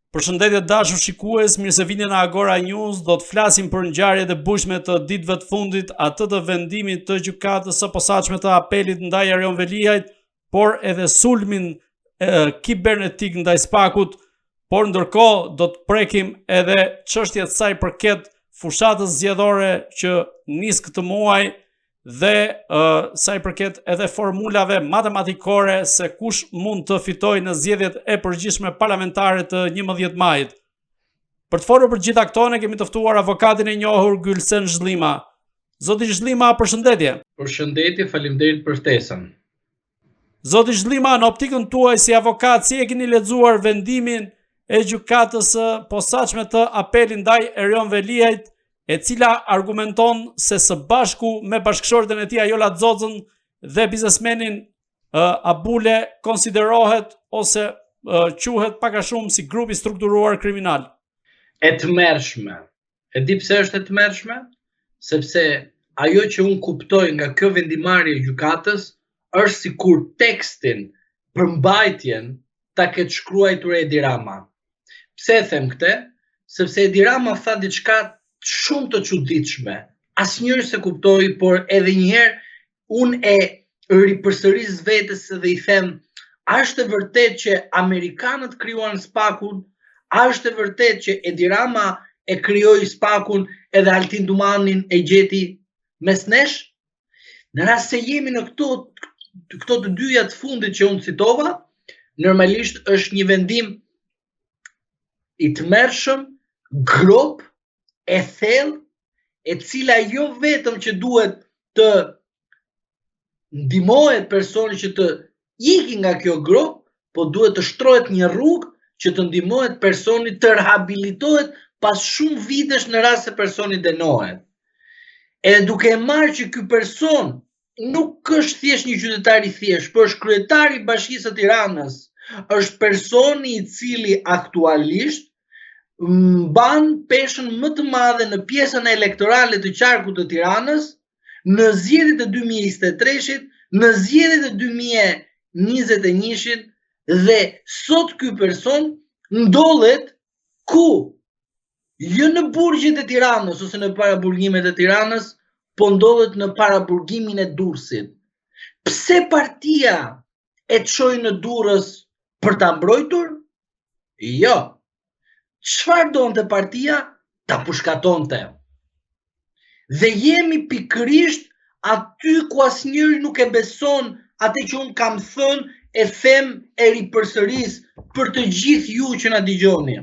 Përshëndetje dashur shikues, mirë se vini në Agora News. Do të flasim për ngjarjet e bujshme të ditëve të fundit, atë të vendimit të gjykatës së posaçme të apelit ndaj Erion Veliajt, por edhe sulmin kibernetik ndaj Spakut. Por ndërkohë do të prekim edhe çështjet sa i përket fushatës zgjedhore që nis këtë muaj dhe sa i përket edhe formulave matematikore se kush mund të fitojë në zgjedhjet e përgjithshme parlamentare të 11 majit. Për të folur për gjitha këto ne kemi të ftuar avokatin e njohur Gylsen Zhlima. Zoti Zhlima, përshëndetje. Përshëndetje, faleminderit për ftesën. Zoti Zhlima, në optikën tuaj si avokat, si e keni lexuar vendimin e gjykatës së posaçme të apelit ndaj Erion Veliajt, e cila argumenton se së bashku me bashkëshorten e tij Ajola Xhoxhën dhe biznesmenin Abule konsiderohet ose quhet pak a shumë si grup i strukturuar kriminal. E tmerrshme. E di pse është e tmerrshme? Sepse ajo që unë kuptoj nga kjo vendimarrje e gjykatës është sikur tekstin për mbajtjen ta ketë shkruar Edi Rama. Pse e them këtë? Sepse Edi Rama tha diçka shumë të çuditshme. Asnjëri se kuptoi, por edhe një herë unë e ripërsëris vetes dhe i them, a është e vërtet që amerikanët krijuan Spakun? A është e vërtet që Edi Rama e krijoi Spakun edhe Altin Dumanin e gjeti mes nesh? Në rast se jemi në këto të dyja të fundit që unë citova, normalisht është një vendim i tmerrshëm, grop, e thellë, e cila jo vetëm që duhet të ndihmohet personi që të ikë nga kjo grop, po duhet të shtrohet një rrugë që të ndihmohet personi të rehabilitohet pas shumë vitesh në rast se personi dënohet. E duke marrë që ky person nuk është thjesht një qytetar i thjesht, por është kryetari i Bashkisë së Tiranës, është personi i cili aktualisht mban peshën më të madhe në pjesën elektorale të qarkut të Tiranës, në zgjedhjet e 2023-shit, në zgjedhjet e 2021-shit, dhe sot ky person ndodhet ku? Jo në burgjet e Tiranës ose në paraburgimet e Tiranës, po ndodhet në paraburgimin e Durrësit. Pse partia e çoi në Durrës për ta mbrojtur? Jo. Çfarë donte partia? Ta pushkatonte. Dhe jemi pikërisht aty ku asnjëri nuk e beson atë që unë kam thënë, e them, e ripërsëris për të gjithë ju që na dëgjoni.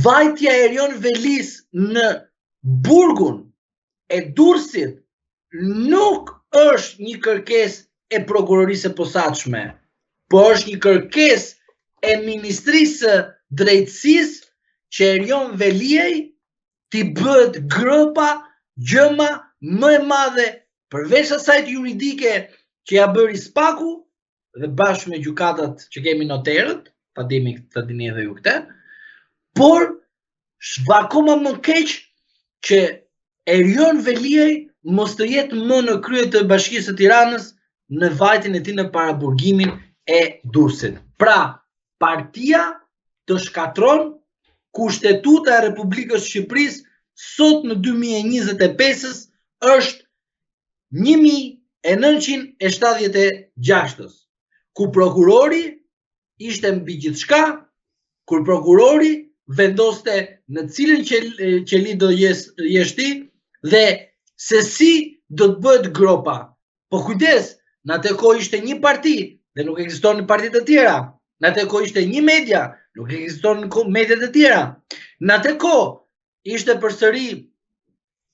Vajtja e Erion Velis në burgun e Durrësit nuk është një kërkesë e prokurorisë së posaçme, por është një kërkesë e Ministrisë së Drejtësisë që Erion Veliaj t'i bëhet grëpa, gjëma më e madhe përveç asaj juridike që ja bëri Spaku dhe bashkë me gjykatat që kemi noterët, ta dini edhe ju këtë, por akoma më keq që Erion Veliaj mos të jetë më në krye të Bashkisë së Tiranës në vajtjen e tij në paraburgimin e Durrësit. Pra, partia të shkatron Kushtetuta e Republikës Shqipërisë sot në 2025 është 1976, ku prokurori ishte mbi gjithçka, kur prokurori vendoste në cilën qeli do jesh ti dhe se si do të bëhet gropa. Po kujdes, në atë kohë ishte një parti dhe nuk ekzistonin partitë të tjera. Në atë kohë ishte një media, nuk ekzistonin mediat e tjera. Në atë kohë ishte përsëri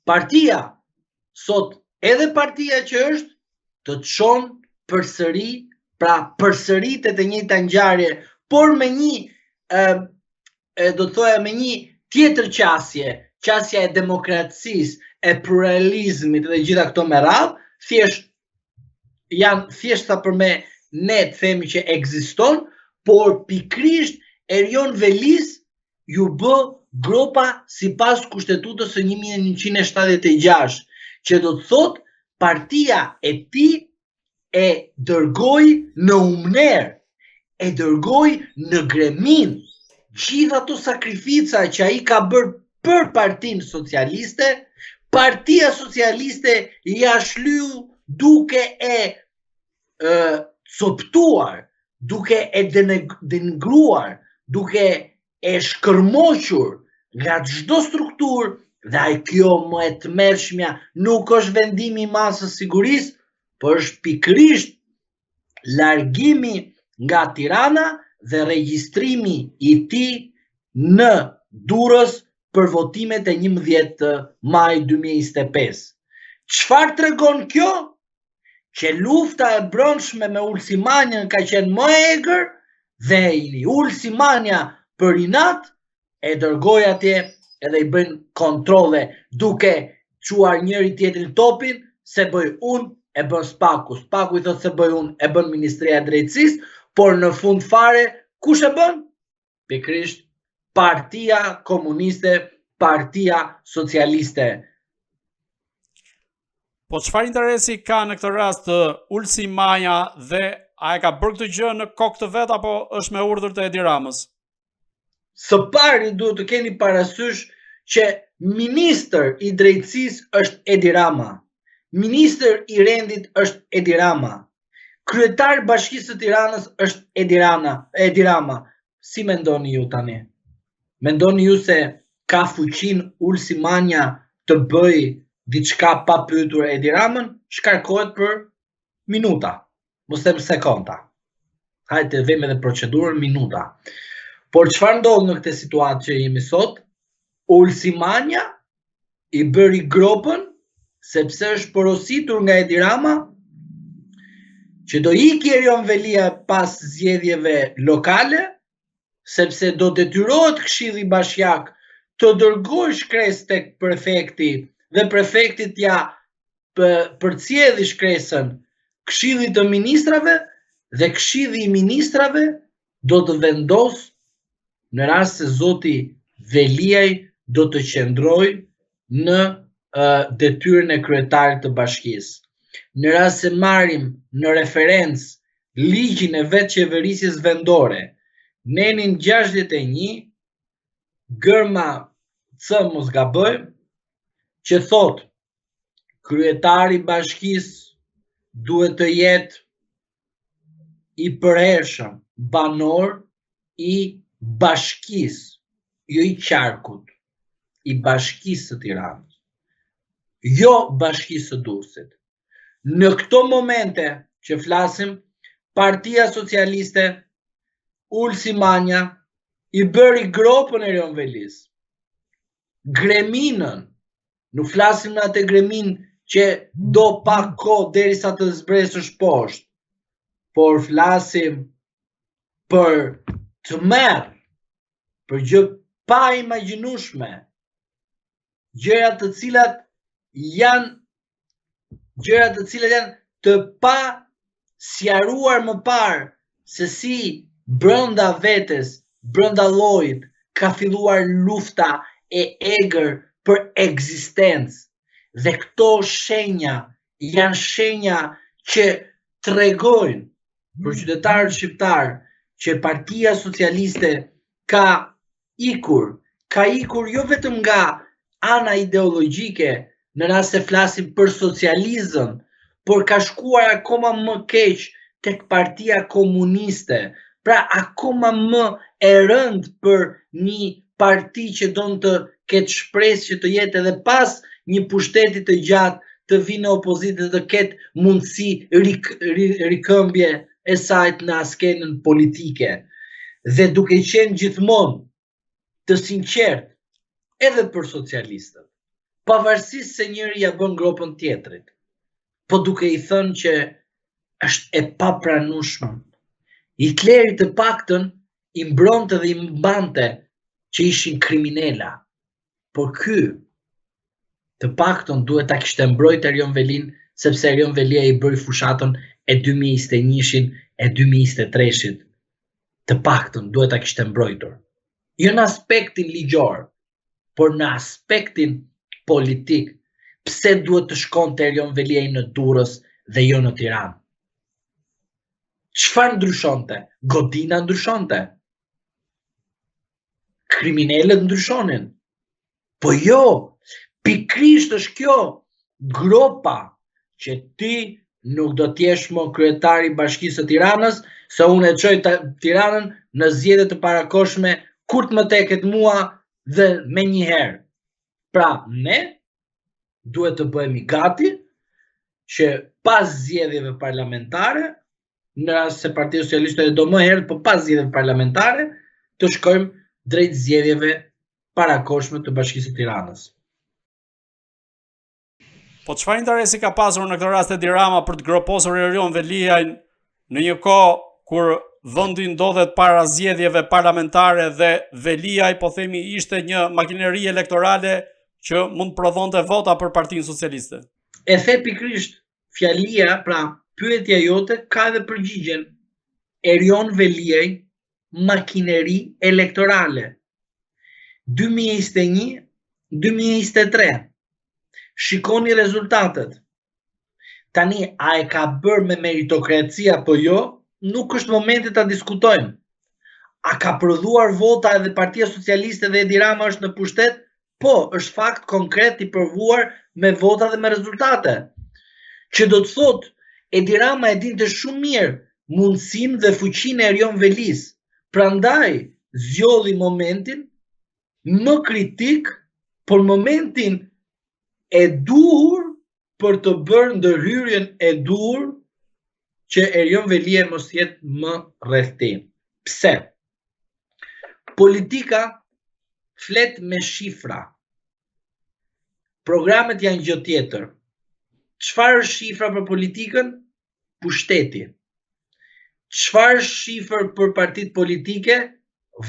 partia, sot edhe partia që është të çon përsëri, pra përsëritet e njëjta ngjarje, por me një do të thoya me një tjetër qasje, qasja e demokracisë, e pluralizmit dhe gjitha këto me radhë, janë thjeshta për me ne të themi që ekziston, por pikrisht Erion Velis ju bë gropa sipas Kushtetutës së 1976, që do të thotë partia e tij e dërgoi në Umner, e dërgoi në Gremin, gjitha ato sakrifica që ai ka bërë për Partinë Socialiste, Partia Socialiste ja shlyu duke e coptuar, duke e denigruar, duke e shkërmoqur nga çdo strukturë, dhe kjo më e tmerrshmja nuk është vendimi i masës sigurisë, por është pikërisht largimi nga Tirana dhe regjistrimi i tij në Durrës për votimet e 11 maj 2025. Çfarë tregon kjo? Që lufta e brendshme me Ulsimanjën ka qenë më e egër dhe Ulsimanja për inat e dërgoi atje edhe i bën kontrolle duke quar njëri tjetrin topin, se bëj unë e bën Spaku. Spaku i thot se bëj unë e bën Ministria e Drejtësisë, por në fund fare kush e bën? Pikërisht Partia Komuniste, Partia Socialiste. Po çfarë interesi ka në këtë rast Ulsimaja dhe a e ka bërë këtë gjë në kokë të vet apo është me urdhër të Edi Ramës? Së pari duhet të keni parasysh që ministër i drejtësisë është Edi Rama, ministër i rendit është Edi Rama, kryetar Bashkisë së Tiranës është Edi Rama. Si mendoni ju tani? Mendoni ju se ka fuqinë Ulsimanja të bëj diçka pa pyetur Edi Ramën? Shkarkohet për minuta, mos them sekonda. Hajde vëmë edhe procedurën minuta. Por çfarë ndodh në këtë situatë që jemi sot? Ulsimanja i bëri gropën sepse është porositur nga Edi Rama që do ikë Erion Velia pas zgjedhjeve lokale, sepse do detyrohet Këshilli Bashkiak të dërgojë shkresë tek prefekti dhe prefekti t'ja përcjellë shkresën Këshillit të Ministrave dhe Këshilli i Ministrave do të vendosë në rast se zoti Veliaj do të qëndrojë në detyrën e kryetarit të bashkisë. Në rast se marrim në referencë ligjin e vetë qeverisjes vendore, nenin 61, gërma C mos gaboj, që thot kryetari i bashkisë duhet të jetë i përhershëm banor i bashkisë, jo i qarkut, i bashkisë së Tiranës, jo bashkisë së Durrësit. Në këto momente që flasim, Partia Socialiste, Ulsimanja i bëri gropën Erion Velis. Greminën, nuk flasim në atë gremin që do pak kohë derisa të zbresësh poshtë, por flasim për të merë, për gjë pa imagjinueshme, gjëra të cilat janë të pa sqaruar më parë se si brenda vetes, brenda llojit ka filluar lufta e egër për ekzistencë. Dhe këto shenja janë shenja që tregojnë për qytetarët shqiptar që Partia Socialiste ka ikur jo vetëm nga ana ideologjike në rast se flasim për socializëm, por ka shkuar akoma më keq tek Partia Komuniste, pra akoma më e rëndë për një parti që don të ketë shpresë që të jetë edhe pas një pushteti të gjatë të vinë në opozitë dhe të ketë mundësi rikëmbje e saj në askenën politike. Dhe duke qenë gjithmonë të sinqert edhe për socialistët, pavarësisht se njëri ja bën gropën tjetrit, po duke i thënë që është e papranueshme. Hitleri të paktën i mbronte dhe i mbante që ishin kriminela, por ky të paktën duhet ta kishte mbrojtur Erion Velin, sepse Erion Velia i bëri fushatën e 2021-shin e 2023-shit. Të paktën duhet ta kishte mbrojtur. Jo në aspektin ligjor, por në aspektin politik. Pse duhet të shkonte Erion Velia në Durrës dhe jo në Tiranë? Çfarë ndryshonte? Godina ndryshonte. kriminalët ndryshonin. Po jo, pikrisht është kjo gropa që ti nuk do t'jesh më kryetari i Bashkisë së Tiranës, se unë e çoj Tiranën në zgjedhje të parakohshme kur të më teket mua dhe me njëherë. Pra, ne duhet të bëhemi gati që pas zgjedhjeve parlamentare, në rast se Partia Socialiste do më herët, po pas zgjedhjeve parlamentare, të shkojmë drejt zgjedhjeve parakohshme të Bashkisë së Tiranës. Po çfarë interesi ka pasur në këtë rast Edi Rama për të groposur Erion Veliajn në një kohë kur vendi ndodhet para zgjedhjeve parlamentare dhe Veliaj, po themi, ishte një makineri elektorale që mund prodhonte vota për Partinë Socialiste? E the pikrisht, fjalia, pra pyetja jote ka edhe përgjigjen. Erion Veliaj, makineri elektorale. 2021-2023. Shikoni rezultatet. Tani, a e ka bërë me meritokraci apo jo, nuk është momenti ta diskutojmë. A ka prodhuar vota edhe Partia Socialiste dhe Edi Rama është në pushtet? Po, është fakt konkret i provuar me vota dhe me rezultate. Që do të thotë, Edi Rama e dinte shumë mirë mundësinë dhe fuqinë e Erion Velis. Prandaj zgjodhi momentin më kritik, por momentin e duhur për të bërë ndërhyrjen e duhur që Erion Velia mos jetë më rreth tij. Pse? Politika flet me shifra. Programet janë gjë tjetër. Çfarë është shifra për politikën? Pushteti. Çfarë është shifër për partitë politike?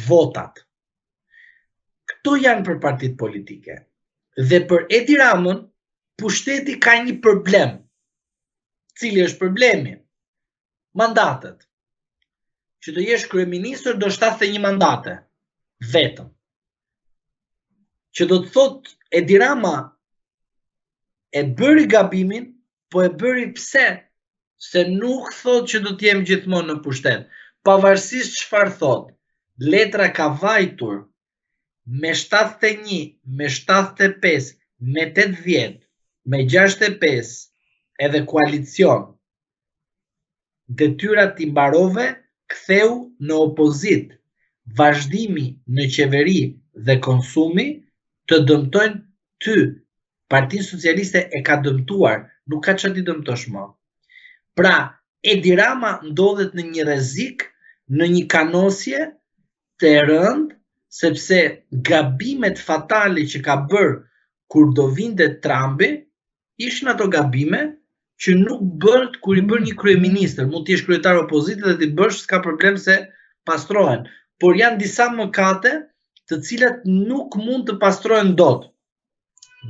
Votat. Këto janë për partitë politike. Dhe për Edi Ramën, pushteti ka një problem. Cili është problemi? Mandatet. Që të jesh kryeministër do 71 mandate. Vetëm. Që do të thotë Edi Rama e bëri gabimin, po e bëri pse? Se nuk thot që do t'jem gjithmonë në pushtet. Pavarësisht çfarë thot, letra ka vajtur me 71, me 75, me 80, me 65 edhe koalicion. Detyrat i mbarove, ktheu në opozit. Vazhdimi në qeveri dhe konsumi të dëmtojnë ty. Partinë Socialiste e ka dëmtuar, nuk ka çfarë t'i dëmtosh më. Pra, Edi Rama ndodhet në një rrezik, në një kanosje të rëndë, sepse gabimet fatale që ka bërë kur do vinte Trumpi, ishin ato gabime që nuk bëhet kur i bën një kryeministër. Mund të jesh kryetar opozitë dhe ti bësh, s'ka problem se pastrohen. Por janë disa mëkate të cilat nuk mund të pastrohen dot.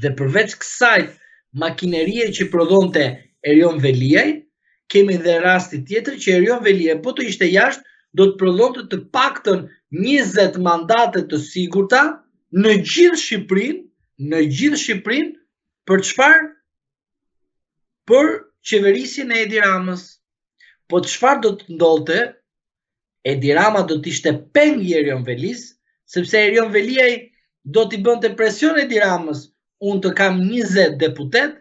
Dhe përveç kësaj makinerie që prodhonte Erion Veliaj, kemi dhe rasti tjetër që Erion Veliaj, po të ishte jashtë, do të prodhonte të paktën 20 mandate të sigurta në gjithë Shqipërinë, për çfarë? Për qeverisjen e Edi Ramës. Po çfarë do të ndodhte? Edi Rama do të ishte peng i Erion Velis, sepse Erion Veliaj do t'i bënte presion Edi Ramës, unë të kam 20 deputet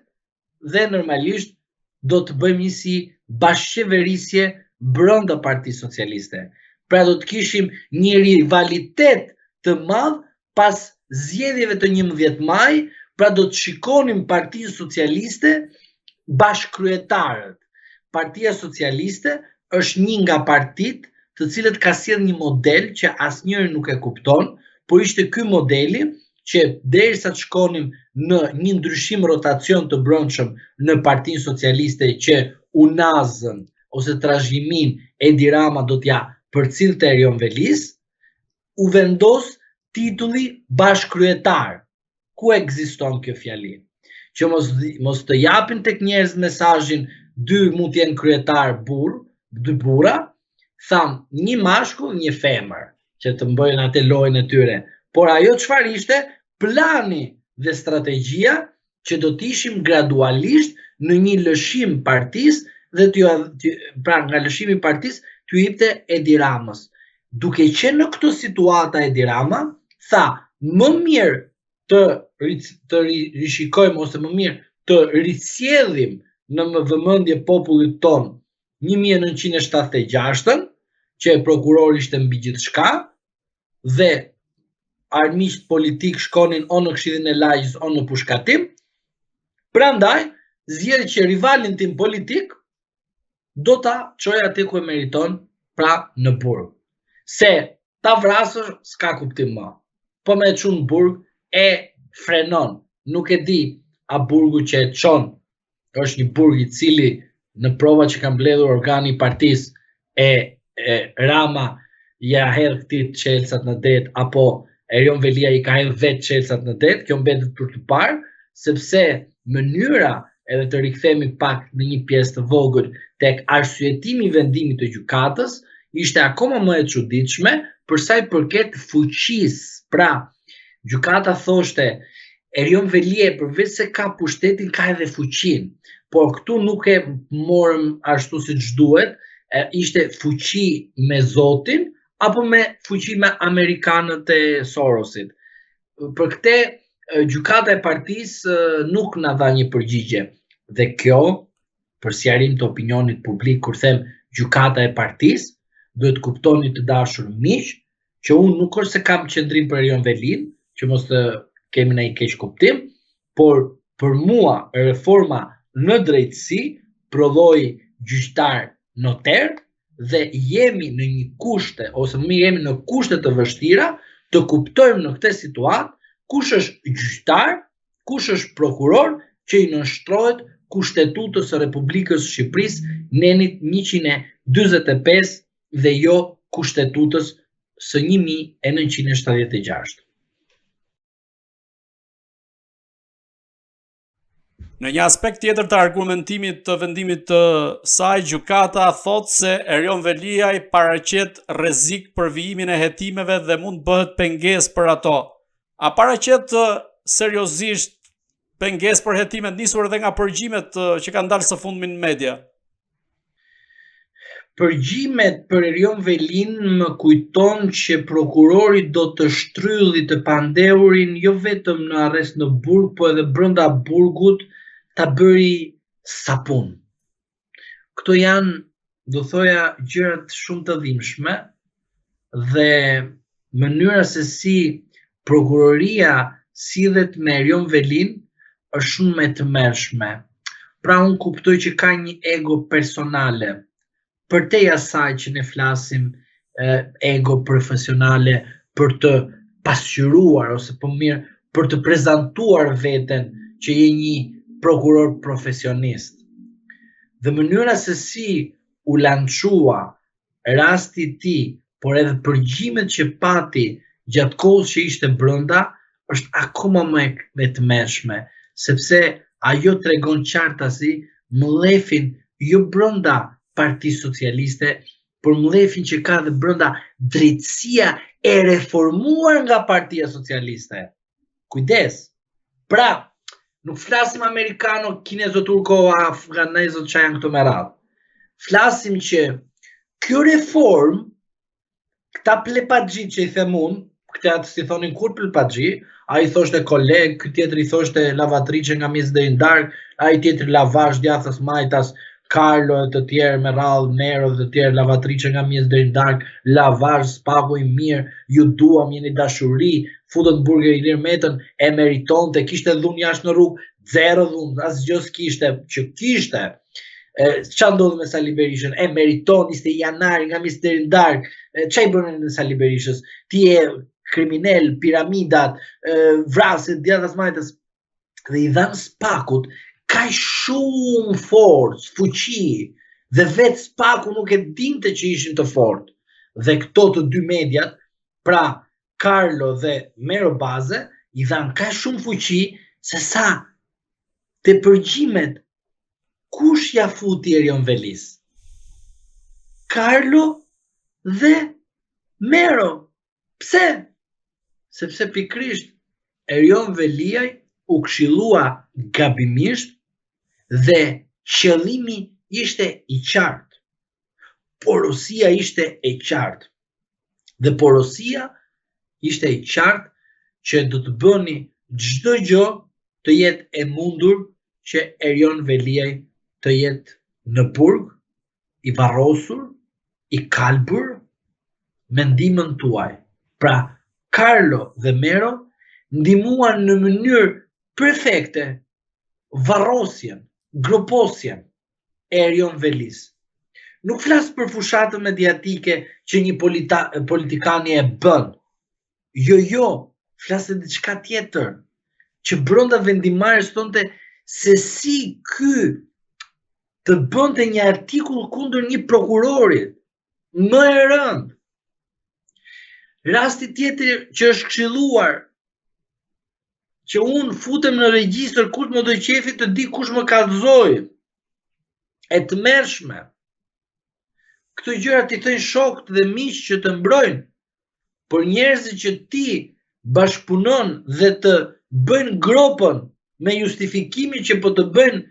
dhe normalisht do të bëjmë një si bashkëqeverisje brenda Partisë Socialiste. Pra do të kishim një rivalitet të madh pas zgjedhjeve të 11 maj, pra do të shikonim Partinë Socialiste bashkëkryetarët. Partia Socialiste është një nga partitë të cilët ka sjellë një model që asnjëri nuk e kupton, por ishte ky modeli që derisa të shkonim në një ndryshim rotacion të brendshëm në Partinë Socialiste që unazën ose trashëgimin Edi Rama do t'ja përcillte Erion Velis, u vendos titulli bashkryetar. Ku ekziston kjo fjali? Që mos të japin tek njerëz mesazhin dy mund të jenë kryetar dy burra, tham një mashkull, një femër, që të mbojnë atë lojën e tyre. Por ajo çfarë ishte? Plani dhe strategjia që do të ishim gradualisht në një lëshim partisë dhe pra nga lëshimi i partisë t'ju jepte Edi Ramës. Duke qenë në këtë situata Edi Rama, tha më mirë të rishikojmë ose më mirë të risjellim në vëmendje popullit ton 1976-ën, që prokurori ishte mbi gjithçka dhe armiqt politik shkonin o në Këshillin e Lagjës o në pushkatim. Prandaj zgjedh që rivalin tim politik do ta çoj aty ku e meriton, pra në burg. Se ta vrasësh s'ka kuptim më. Po me çun në burg e frenon. Nuk e di a burgu që e çon është një burg i cili në prova që ka mbledhur organi i partisë Rama ja hedh këtij çelësat në det, apo Erion Velia i ka hedh vetë çelësat në det. Kjo mbetet për të parë, sepse mënyra, edhe të rikthehemi pak në një pjesë të vogël tek arsyetimi i vendimit të gjykatës, ishte akoma më e çuditshme për sa i përket fuqisë. Pra, gjykata thoshte Erion Velia përveç se ka pushtetin, ka edhe fuqinë, por këtu nuk e morëm ashtu siç duhet, ishte fuqi me Zotin apo me fuqi me amerikanët e Sorosit. Për këtë gjykata e partisë nuk na dha një përgjigje. Dhe kjo, për sqarim të opinionit publik, kur them gjykata e partisë, duhet kuptoni të dashur miq, që unë nuk është se kam qendrim për Erion Velin, që mos të kemi ndonjë keq kuptim, por për mua reforma në drejtësi prodhoi gjyqtar noter dhe jemi në një kushte, ose më mirë jemi në kushte të vështira të kuptojmë në këtë situatë kush është gjyqtar, kush është prokuror që i nënshtrohet Kushtetutës së Republikës së Shqipërisë nenit 145 dhe jo Kushtetutës së 1976. Në një aspekt tjetër të argumentimit të vendimit të saj, gjykata thot se Erion Velia i paraqet rrezik për vijimin e hetimeve dhe mund bëhet pengesë për ato. A paraqet seriozisht pengesë për hetimet nisur edhe nga përgjimet që kanë dalë së fundmi në media? Përgjimet për Erion Velin më kujton që prokurori do të shtrylli të pandehurin jo vetëm në arrest në burg, po edhe brenda burgut ta bëri sapun. Këto janë, do thoja, gjërat shumë të dhimbshme dhe mënyra se si prokuroria sillet me Erion Velin është shumë me të mërshme. Pra unë kuptoj që ka një ego personale. Përtej asaj që ne flasim ego profesionale për të pasqyruar ose për mirë për të prezantuar veten që je një prokuror profesionist. Dhe mënyra se si u lançua rasti i tij, por edhe përgjimet që pati gjatë kohës që ishte brenda, është akoma më e tmerrshme, sepse ajo tregon qartasi mëllefin jo brenda Partisë Socialiste, por mëllefin që ka dhe brenda drejtësia e reformuar nga Partia Socialiste. Kujdes! Pra, nuk flasim amerikano, kinezo, turko, afganezo, që janë këto me radhë. Flasim që kjo reform, këta plepaxhi që i them unë, këta si thonin kur plepaxhi, a i thoshte koleg, këtë tjetër i thoshte lavatrice nga Mjes deri në darkë, a i tjetër lavazh djathtas majtas, Carlo e të tjerë me radhë, Nero dhe të tjerë lavatrice nga Mjes deri në darkë, lavazh, spago i mirë, ju duam, jeni dashuri, futën burger Ilir Metën, e meritonte, kishte dhunë jashtë në rrugë, zero dhunë, asgjë s'kishte, që kishte. Ç'a ndodhi me Sali Berishën? E meriton, ishte janari nga Mjes deri në darkë. Ç'a i bënë në Sali Berishës? Ti je kriminal, piramidat, vrasje, djathtas majtas, dhe i dhanë spakut ka shumë forcë, fuqi, dhe vetë spaku nuk e dinte që ishin të fortë. Dhe këto të dy mediat, pra Carlo dhe Mero Baze, i dhanë ka shumë fuqi se sa të përgjimet kush ja futi Erion Velis? Carlo dhe Mero. Pse? Sepse pikrisht Erion Veliaj u këshillua gabimisht dhe qëllimi ishte i qartë. Porosia ishte e qartë. Dhe porosia ishte e qartë që do të bëni çdo gjë të jetë e mundur që Erion Veliaj të jetë në burg, i varrosur, i kalbur, me ndihmën tuaj. Pra, Carlo dhe Mero ndihmuan në mënyrë perfekte varrosjen, groposjen e Erion Velis. Nuk flas për fushatën mediatike që një politikani e bën. Jo, flas e diçka tjetër, që brenda vendimarrjes thonte se si ky të bënte një artikull kundër një prokurori më e rëndë. Rasti tjetër që është këshilluar që unë futem në regjistër kush më do qefi të di kush më kallëzoi. E tmerrshme. Këto gjëra ti thënë shokët dhe miq që të mbrojnë, por njerëzit që ti bashkëpunon dhe të bëjnë gropën me justifikimin që po të bëjnë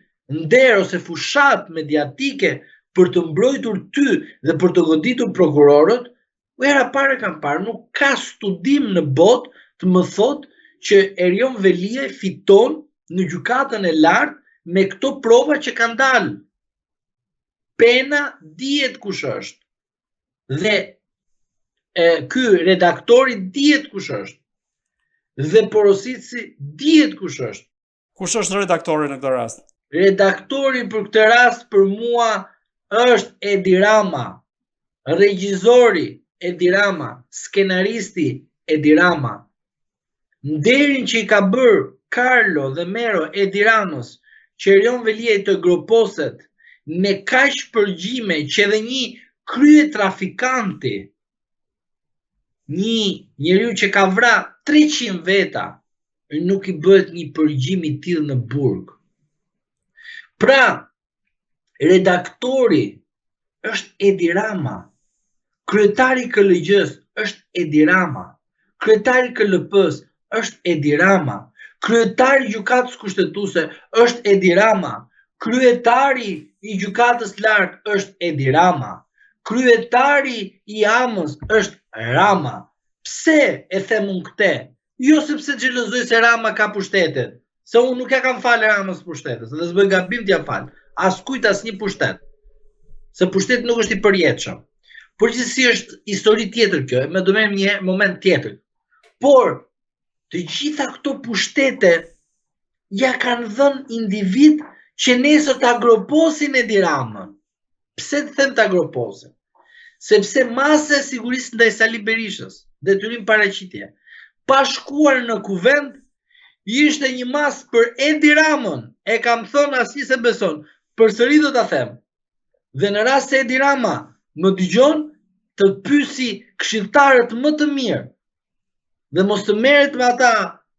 nder ose fushat mediatike për të mbrojtur ty dhe për të goditur prokurorët, era pare kam parë, nuk ka studim në botë të më thotë që Erion Veliaj fiton në gjykatën e lartë me këto prova që kanë dalë. Pena dihet kush është. Dhe ky redaktori dihet kush është. Dhe porositësi dihet kush është. Kush është redaktori në këtë rast? Redaktori për këtë rast për mua është Edi Rama, regjizori Edi Rama, skenaristi Edi Rama. Nderin që i ka bërë Carlo dhe Mero Edi Ramës që Erion Veliaj të groposet me kaq përgjime që edhe një krye trafikanti, një njeriu që ka vra 300 veta, nuk i bëhet një përgjim i tillë në burg. Pra, redaktori është Edi Rama, kryetari i KLG-s është Edi Rama, kryetari i KLP-s është Edi Rama, kryetari i gjykatës kushtetuese është Edi Rama, kryetari i gjykatës lartë është Edi Rama, kryetari i AMës është Rama. Pse e them unë këtë? Jo sepse xhelozoj se Rama ka pushtetet, se unë nuk ja kam falë Ramës pushtetet, dhe s'bëj gabim t'ja falë, askujt asnjë pushtet, se pushteti nuk është i përjetshëm. Por gjithsesi është histori tjetër kjo, më do merrem një moment tjetër. Por të gjitha këto pushtete ja kanë dhënë individ që nesër ta groposin Edi Ramën. Pse të them ta groposin? Sepse masa e sigurisë ndaj Sali Berishës, detyrim paraqitje, pa shkuar në kuvend, ishte një mas për Edi Ramën. E kam thënë asnjë se beson. Përsëri do ta them. Dhe në rast se Edi Rama më dëgjon, të pyesi këshilltarët më të mirë. Dhe mos të merret me ata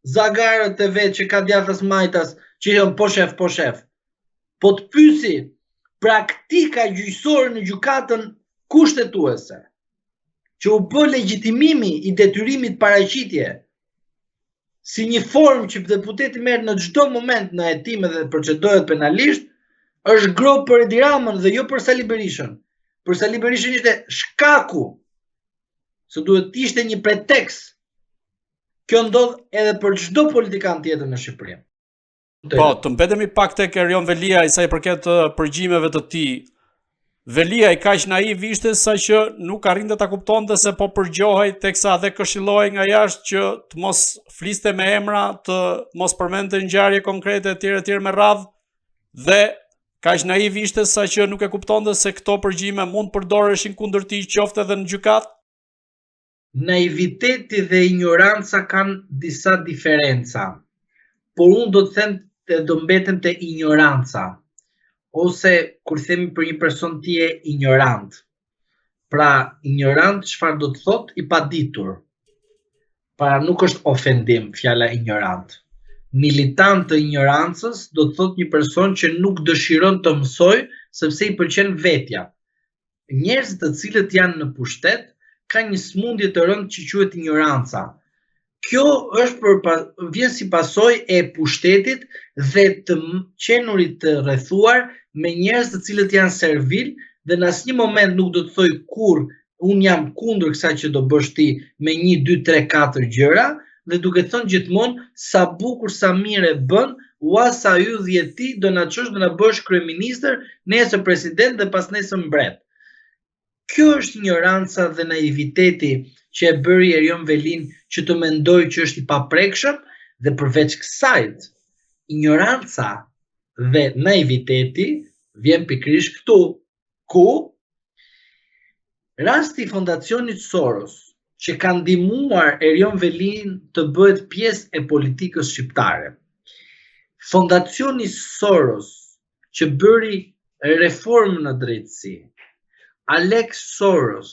zagarët e vet që ka djathtas majtas që janë po shef, po shef. Po të pyesi praktika gjyqësore në gjykatën kushtetuese, që u bë legjitimimi i detyrimit paraqitje, si një formë që deputeti merr në çdo moment në hetime dhe procedohet penalisht, është grop për Edi Ramën dhe jo për Sali Berishën. Për Sali Berishën ishte shkaku, se duhet ishte një pretekst. Kjo ndodh edhe për çdo politikan tjetër në Shqipëri. Po, të mbetemi pak tek Erion Veliaj sa i përket përgjimeve të tij. Veliaj kaq naiv ishte sa që nuk arrinte ta kuptonte se po përgjohej, teksa dhe këshillohej nga jashtë që të mos fliste me emra, të mos përmendte ngjarje konkrete etj me radhë, dhe kaq naiv ishte sa që nuk e kuptonte se këto përgjime mund përdoreshin kundër tij qoftë edhe në gjykat. Naiviteti dhe ignoranca kanë disa diferenca, por unë do të them do mbetem te ignoranca, ose kur themi për një person ti je ignorant. Pra, ignorant çfarë do të thotë? I paditur. Pra, nuk është ofendim fjala ignorant. Militant të ignorancës do të thotë një person që nuk dëshiron të mësoj sepse i pëlqen vetja. Njerëzit të cilët janë në pushtet ka një smundje të rëndë që quhet ignoranca. Kjo është vjen si pasojë e pushtetit dhe të qenurit të rrethuar me njerëz të cilët janë servil dhe në asnjë moment nuk do të thoj kur unë jam kundër kësaj që do bësh ti me 1, 2, 3, 4 gjëra, dhe duke thënë gjithmonë sa bukur sa mirë e bën, ua sa hydhje ti do na çosh do na bësh kryeministër, nesër president dhe pas nesër mbret. Kjo është ignoranca dhe naiviteti që e bëri Erion Velin që të mendoj që është i paprekshëm, dhe përveç kësajt, ignoranca dhe naiviteti vjen pikërisht këtu, ku rasti i fondacionit Soros, që ka ndihmuar Erion Velin të bëhet pjesë e politikës shqiptare. Fondacioni Soros, që bëri reformë në drejtësi, Alex Soros,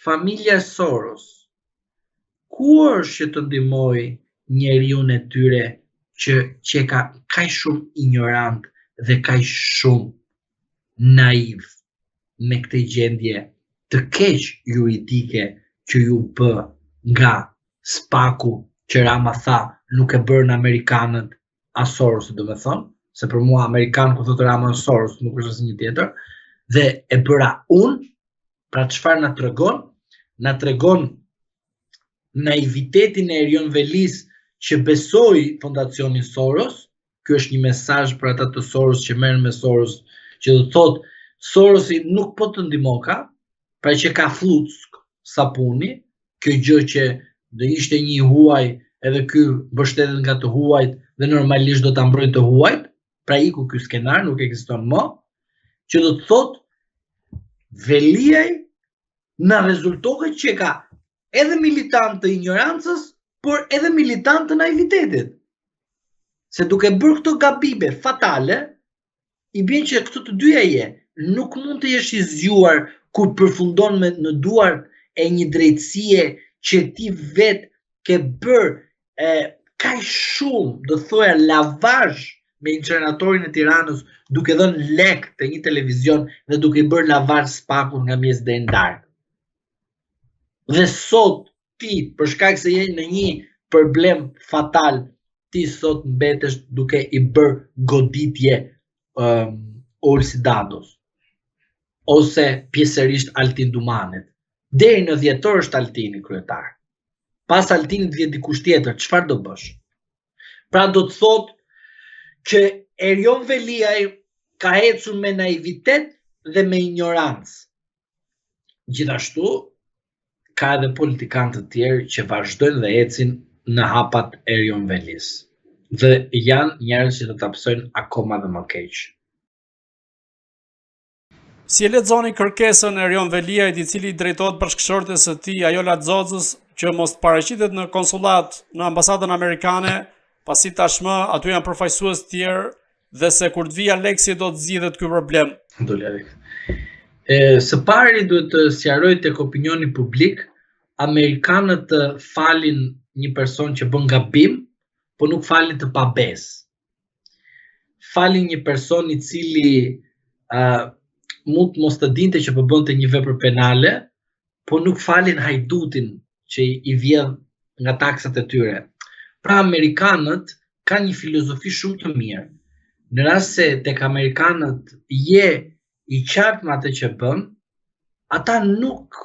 familja Soros, ku është që të ndihmoj njeriu e tyre që ka kaq shumë ignorant dhe kaq shumë naiv me këtë gjendje të keq juridike që ju bë nga spaku që Rama tha nuk e bërën Amerikanët a Soros, do me thonë, se për mua Amerikanë ku thotë Rama Soros nuk është asnjë tjetër, dhe e bëra unë. Pra çfarë na tregon? Na tregon naivitetin e Erion Velis që besoi fondacionin Soros. Ky është një mesazh për ata të Soros që merren me Soros, që do thotë Sorosi nuk po të ndihmoka, pra që ka fluck sapuni, kjo gjë që do ishte një huaj edhe ky mbështetet nga të huajt dhe normalisht do ta mbrojë të huajt, pra iku ky skenar, nuk ekziston më, që do të thotë Veliaj na rezultohet që ka edhe militant të ignorancës, por edhe militant të naivitetit. Se duke bërë këto gabime fatale, i bën që këto të dyja je, nuk mund të jesh i zgjuar kur përfundon në duart e një drejtësie që ti vet ke bërë kaq shumë, do thoya lavazh me inceneriatorin e Tiranës, duke dhënë lek te një televizion dhe duke i bërë lavazh spakun nga mes deri në darkë. Dhe sot ti, për shkak se je në një problem fatal, ti sot mbetesh duke i bërë goditje Olsi Dados ose pjesërisht Altin Dumanit. Deri në dhjetor është Altini kryetar. Pas Altinit vjen dikush tjetër, çfarë do bësh? Pra do të thotë që Erion Veliaj ka ecur me naivitet dhe me ignorancë. Gjithashtu ka edhe politikanë të tjerë që vazhdojnë dhe ecin në hapat e Erion Velis. Dhe janë njerëz që do ta psojnë akoma dhe më keq. Si e lexoni kërkesën e Erion Veliajt, i cili drejtohet bashkëshortes së tij Ajola Xhoxhës që mos paraqitet në konsullat në ambasadën amerikane, pasi tashmë aty janë përfaqësues të tjerë dhe se kur të vijë Aleksi do të zgjidhet ky problem. Së pari duhet të sqaroj tek opinioni publik, amerikanët falin një person që bën gabim, po nuk falin të pabesë. Falin një person i cili mund mos të dinte që po bënte një vepër penale, po nuk falin hajdutin që i vjedh nga taksat e tyre. Pra amerikanët kanë një filozofi shumë të mirë. Në rast se tek amerikanët je i qartë me atë që bën, ata nuk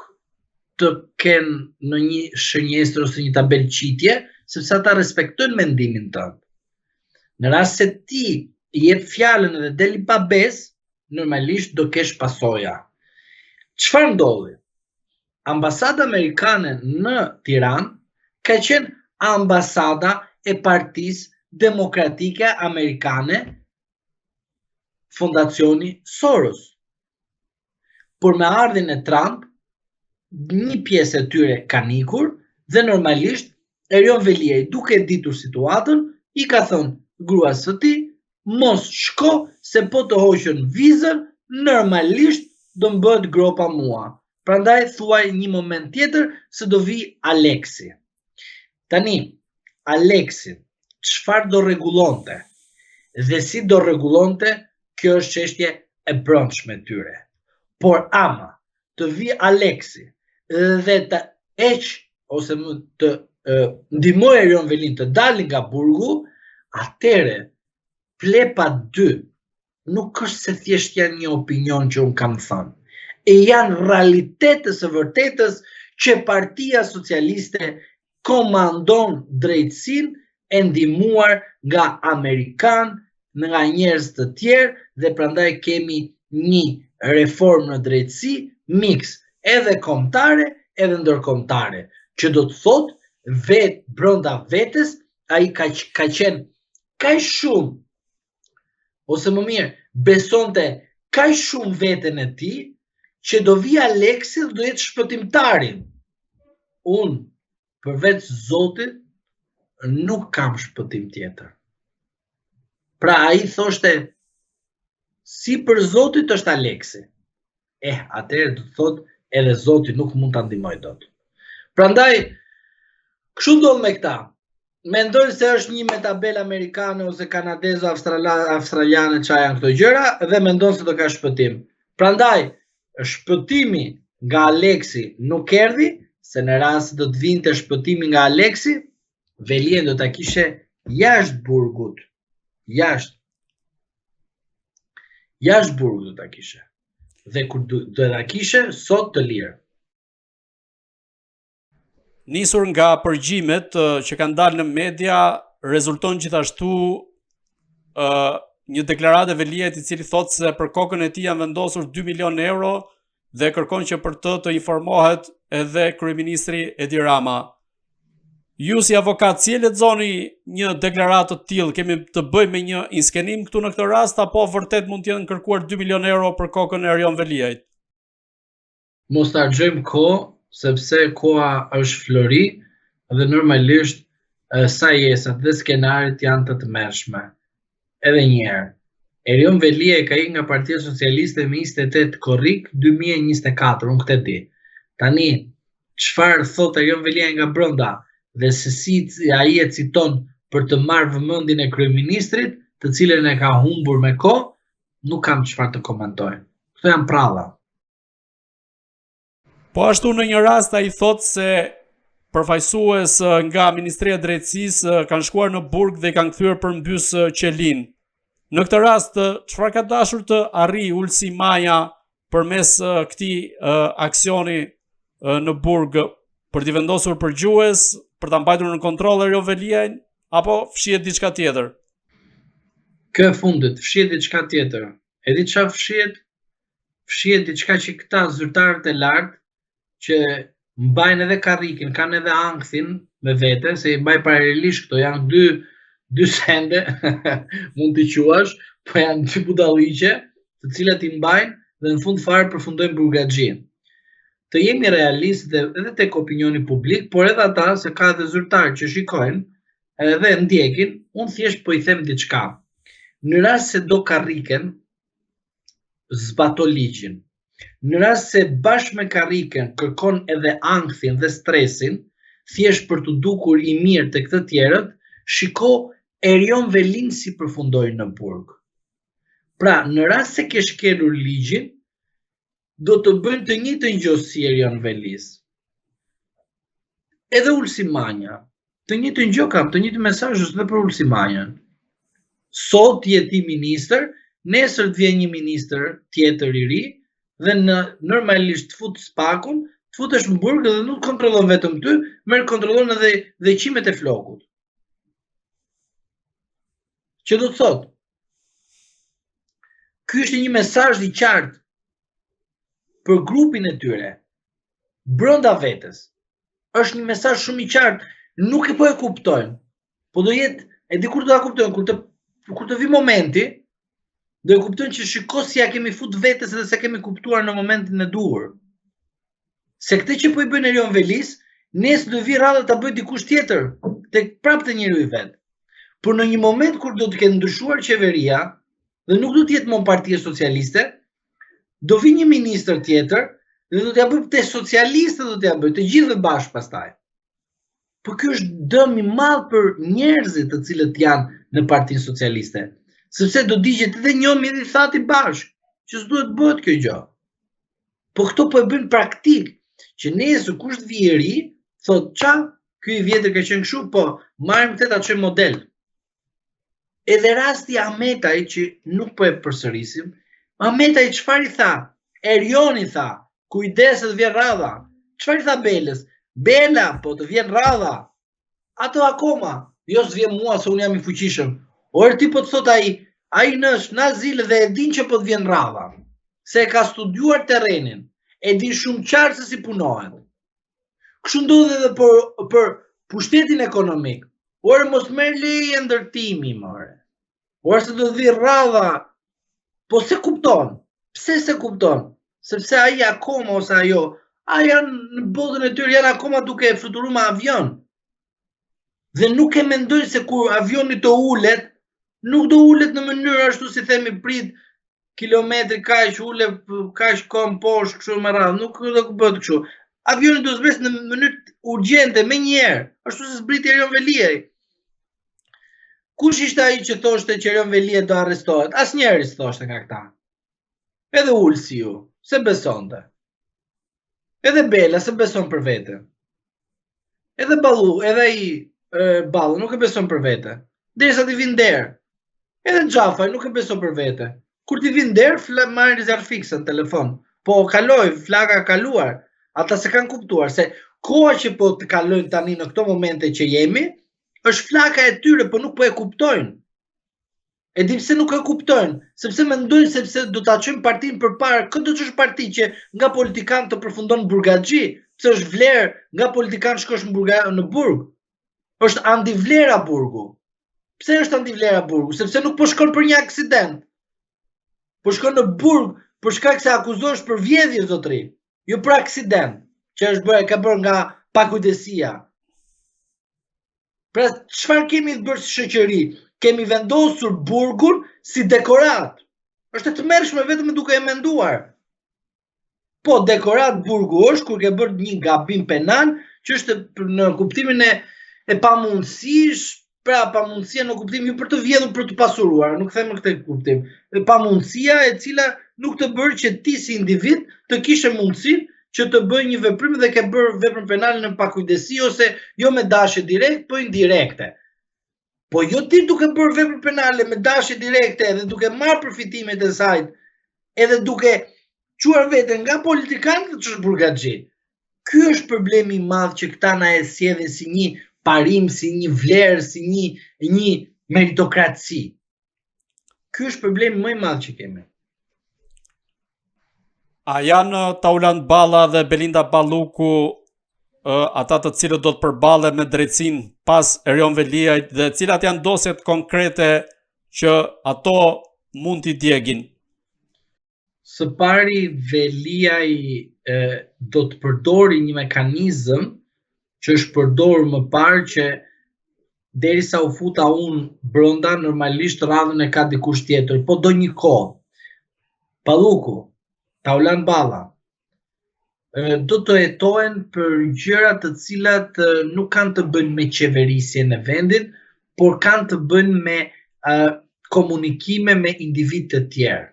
të kenë në një shënjestër ose një tabel qitje, sepse ata respektojnë mendimin tënd. Në rast se ti i jep fjalën dhe deli pa besë, normalisht do kesh pasoja. Çfarë ndodhi? Ambasada amerikane në Tiranë ka qenë ambasada e Partisë Demokratike Amerikane, fondacioni Soros. Por me ardhin e Trump, një pjesë e tyre kanë ikur dhe normalisht Erion Veliaj, duke ditur situatën, i ka thënë gruas së tij, mos shko se po të hoqën vizën, normalisht do m'bëhet gropa mua. Prandaj thuaj një moment tjetër se do vi Aleksi. Tani, Aleksi, çfarë do rregullonte? Dhe si do rregullonte, kjo është çështje e brendshme tyre. Por ama të vi Aleksi dhe të heq ose të ndihmoj Erion Velin të dalin nga burgu, atëre Flepa 2 nuk është se thjesht janë një opinion që unë kam thënë. E janë realitetës së vërtetës që Partia Socialiste komandon drejtësinë e ndihmuar nga Amerikan, nga njerëz të tjerë dhe prandaj kemi një reformë në drejtësi mix, edhe kombëtare edhe ndërkombëtare, që do të thotë vetë brenda vetes ai ka qenë kaq shumë, ose më mirë, besonte kaq shumë veten e tij që do vi Aleksi dhe do jetë shpëtimtari. Unë përveç Zotit nuk kam shpëtim tjetër. Pra ai thoshte si për Zotit është Aleksi. Atëherë do të thotë edhe Zoti nuk mund ta ndihmoj dot. Prandaj kështu ndodh me këta. Mendojnë se është një metabel amerikane ose kanadeze australiane çfarë janë këto gjëra dhe mendon se do ka shpëtim. Prandaj shpëtimi nga Aleksi nuk erdhi, se në rast se do të vinte shpëtimi nga Aleksi, Velien do ta kishe jashtë burgut. Jashtë burgut do ta kishe. Dhe kur do ta kishe sot të lirë. Nisur nga përgjimet që kanë dalë në media, rezulton gjithashtu një deklaratë e Veliajt i cili thotë se për kokën e tij janë vendosur 2 milion euro dhe kërkon që për të informohet edhe kryeministri Edi Rama. Ju si avokat, si e lexoni një deklaratë të tillë? Kemi të bëjmë me një inskenim këtu në këtë rast apo vërtet mund të jenë kërkuar 2 milion euro për kokën e Erion Veliajt? Mos ta harxojmë kohë, sepse koha është flori dhe normalisht sajesat dhe skenaret janë të tmerrshme. Edhe një herë, Erion Veliaj ka ikur nga Partia Socialiste me 28 korrik 2024, unë këtë di. Tani, çfarë thot Erion Veliaj nga brenda dhe se si ai e citon për të marrë vëmendjen e kryeministrit, të cilën e ka humbur me kohë, nuk kam çfarë të komentoj. Këto janë pralla. Po ashtu në një rast ai thotë se përfaqësues nga Ministria e Drejtësisë kanë shkuar në burg dhe i kanë kthyer përmbys qelin. Në këtë rast, çfarë ka dashur të arrijë Ulsi Maja përmes këtij aksioni në burg, për t'i vendosur përgjues, për ta mbajtur në kontroll Erion Veliajn, apo fshihet diçka tjetër? Kë fundit fshihet diçka tjetër. E di çfarë fshihet? Fshihet diçka që këta zyrtarët e lartë që mbajnë edhe karrikin, kanë edhe ankthin me vete, se i mbaj paralelisht këto janë dy sende, mund t'i quash, po janë dy budalliqe, të cilat i mbajnë dhe në fund fare përfundojnë burgaxhin. Të jemi realistë edhe tek opinioni publik, por edhe ata se ka dhe zyrtarë që shikojnë edhe ndjekin, unë thjesht po i them diçka. Në rast se do karriken, zbato ligjin. Në rast se bashkë me karriken kërkon edhe ankthin dhe stresin, thjesht për të dukur i mirë të këtë tjerët, shiko Erion Velin si përfundoi në burg. Pra, në rast se ke shkelur ligjin, do të bëjnë të njëjtën gjë si Erion Velis. Edhe Ulsi Manja, të njëjtën gjë kam, të njëjtin mesazh është edhe për Ulsi Manjan. Sot je ti ministër, nesër të vjen një ministër tjetër i ri dhe normalisht të fut spakun, të futesh në burg dhe nuk kontrollon vetëm ty, merr kontrollon edhe qimet e flokut. Që do të thotë, ky është një mesazh i qartë për grupin e tyre, brenda vetes. Është një mesazh shumë i qartë, nuk e po e kuptojnë. Po do jetë, e di kur do ta kuptojnë, kur të vi momenti, do e kuptojnë që shiko si ja kemi fut vetes edhe se kemi kuptuar në momentin e duhur. Se këtë që po i bën Erion Velis, nesër do vi radhë ta bëj dikush tjetër, tek prapë te njeriu i vet. Por në një moment kur do të ketë ndryshuar qeveria dhe nuk do të jetë më Partia Socialiste, do vi një ministër tjetër dhe do t'ja bëj të socialistët, do t'ja bëj të gjithë bashkë pastaj. Po ky është dëm i madh për njerëzit të cilët janë në Partinë Socialiste, sepse do digjet edhe njomi edhe thati bashkë, që s'duhet bëhet kjo gjë. Po këto po e bën praktik, që nesër kush të vi i ri, thot ça, ky i vjetër ka qenë kështu, po marrim këtë ta çojmë model. Edhe rasti Ahmetaj që nuk po e përsërisim, Ahmetaj çfarë i tha? Erioni tha, kujdes të vjen radha. Çfarë i tha Belës? Bela, po të vjen radha. Ato akoma, jo s'vjen mua se unë jam i fuqishëm. Orë ti po të thot ai në azil dhe e din që po të vjen radha. Se e ka studiuar terrenin, e din shumë qartë se si punohet. Kështu ndodh edhe për pushtetin ekonomik. Orë mos merr leje ndërtimi, more. Orë se do të vi radha, po se kupton. Pse se kupton? Sepse ai akoma ose ajo, janë në botën e tyre, janë akoma duke fluturuar me avion. Dhe nuk e mendojnë se kur avioni të ulet, nuk do ulet në mënyrë ashtu si themi prit kilometri kaq ulet kaq kom poshtë kështu me radhë, nuk do të bëhet kështu. Avioni do zbres në mënyrë urgjente me njëherë, ashtu si zbriti Erion Veliaj. Kush ishte ai që thoshte që Erion Veliaj do arrestohet? Asnjëri s'thoshte nga këta. Edhe Ulsiu, se besonte. Edhe Bela se beson për vete. Edhe Ballu, edhe Ballu nuk e beson për vete. Derisa t'i vinë derë. Edhe Xhafaj nuk e beson për vete. Kur t'i vinë derë, marrin rezerv fikse në telefon. Po kaloi, flaka kaluar. Ata se kanë kuptuar se koha që po të kalojnë tani në këto momente që jemi, është flaka e tyre, po nuk po e kuptojnë. E di pse nuk e kuptojnë, sepse mendojnë sepse do ta çojnë partinë përpara, këtë është parti që nga politikan të përfundon në burgaxhi, pse është vlerë nga politikan shkosh në burg. Është antivlera burgu. Pse është antivlera burgu? Sepse nuk po shkon për një aksident. Po shkon në burg për shkak se akuzohesh për vjedhje zotëri, jo për aksident, që është ka bërë nga pakujdesia. Pra çfarë kemi të bërë si shoqëri? Kemi vendosur burgun si dekorat. Është e tmerrshme vetëm duke e menduar. Po dekorat burgu është kur ke bërë një gabim penal, që është në kuptimin e pamundësisë, pra pamundësia në kuptimin për të vjedhur për të pasuruar, nuk them në këtë kuptim. Pamundësia e cila nuk të bërë që ti si individ të kishe mundësinë që të bëj një veprim dhe ke bërë veprën penale në pakujdesi ose jo me dashje direkt, po indirekte. Po jo ti duke bërë veprën penale me dashje direkte edhe duke marrë përfitimet e saj, edhe duke quar veten nga politikanët që është burgaxhi. Ky është problemi i madh që këta na e sjellin si një parim, si një vlerë, si një meritokraci. Ky është problemi më i madh që kemi. A janë Taulant Balla dhe Belinda Balluku ata të cilët do të përballen me drejtsinë pas Erion Veliajt dhe cilat janë dosjet konkrete që ato mund t'i djegin? Së pari, Veliaj do të përdori një mekanizëm që është përdorur më parë që derisa u futa unë brenda, normalisht radhën e ka dikush tjetër, po do një kohë. Balluku, Taulant Balla, do të hetohen për gjëra të cilat nuk kanë të bëjnë me qeverisjen e vendit, por kanë të bëjnë me komunikime me individ të tjerë.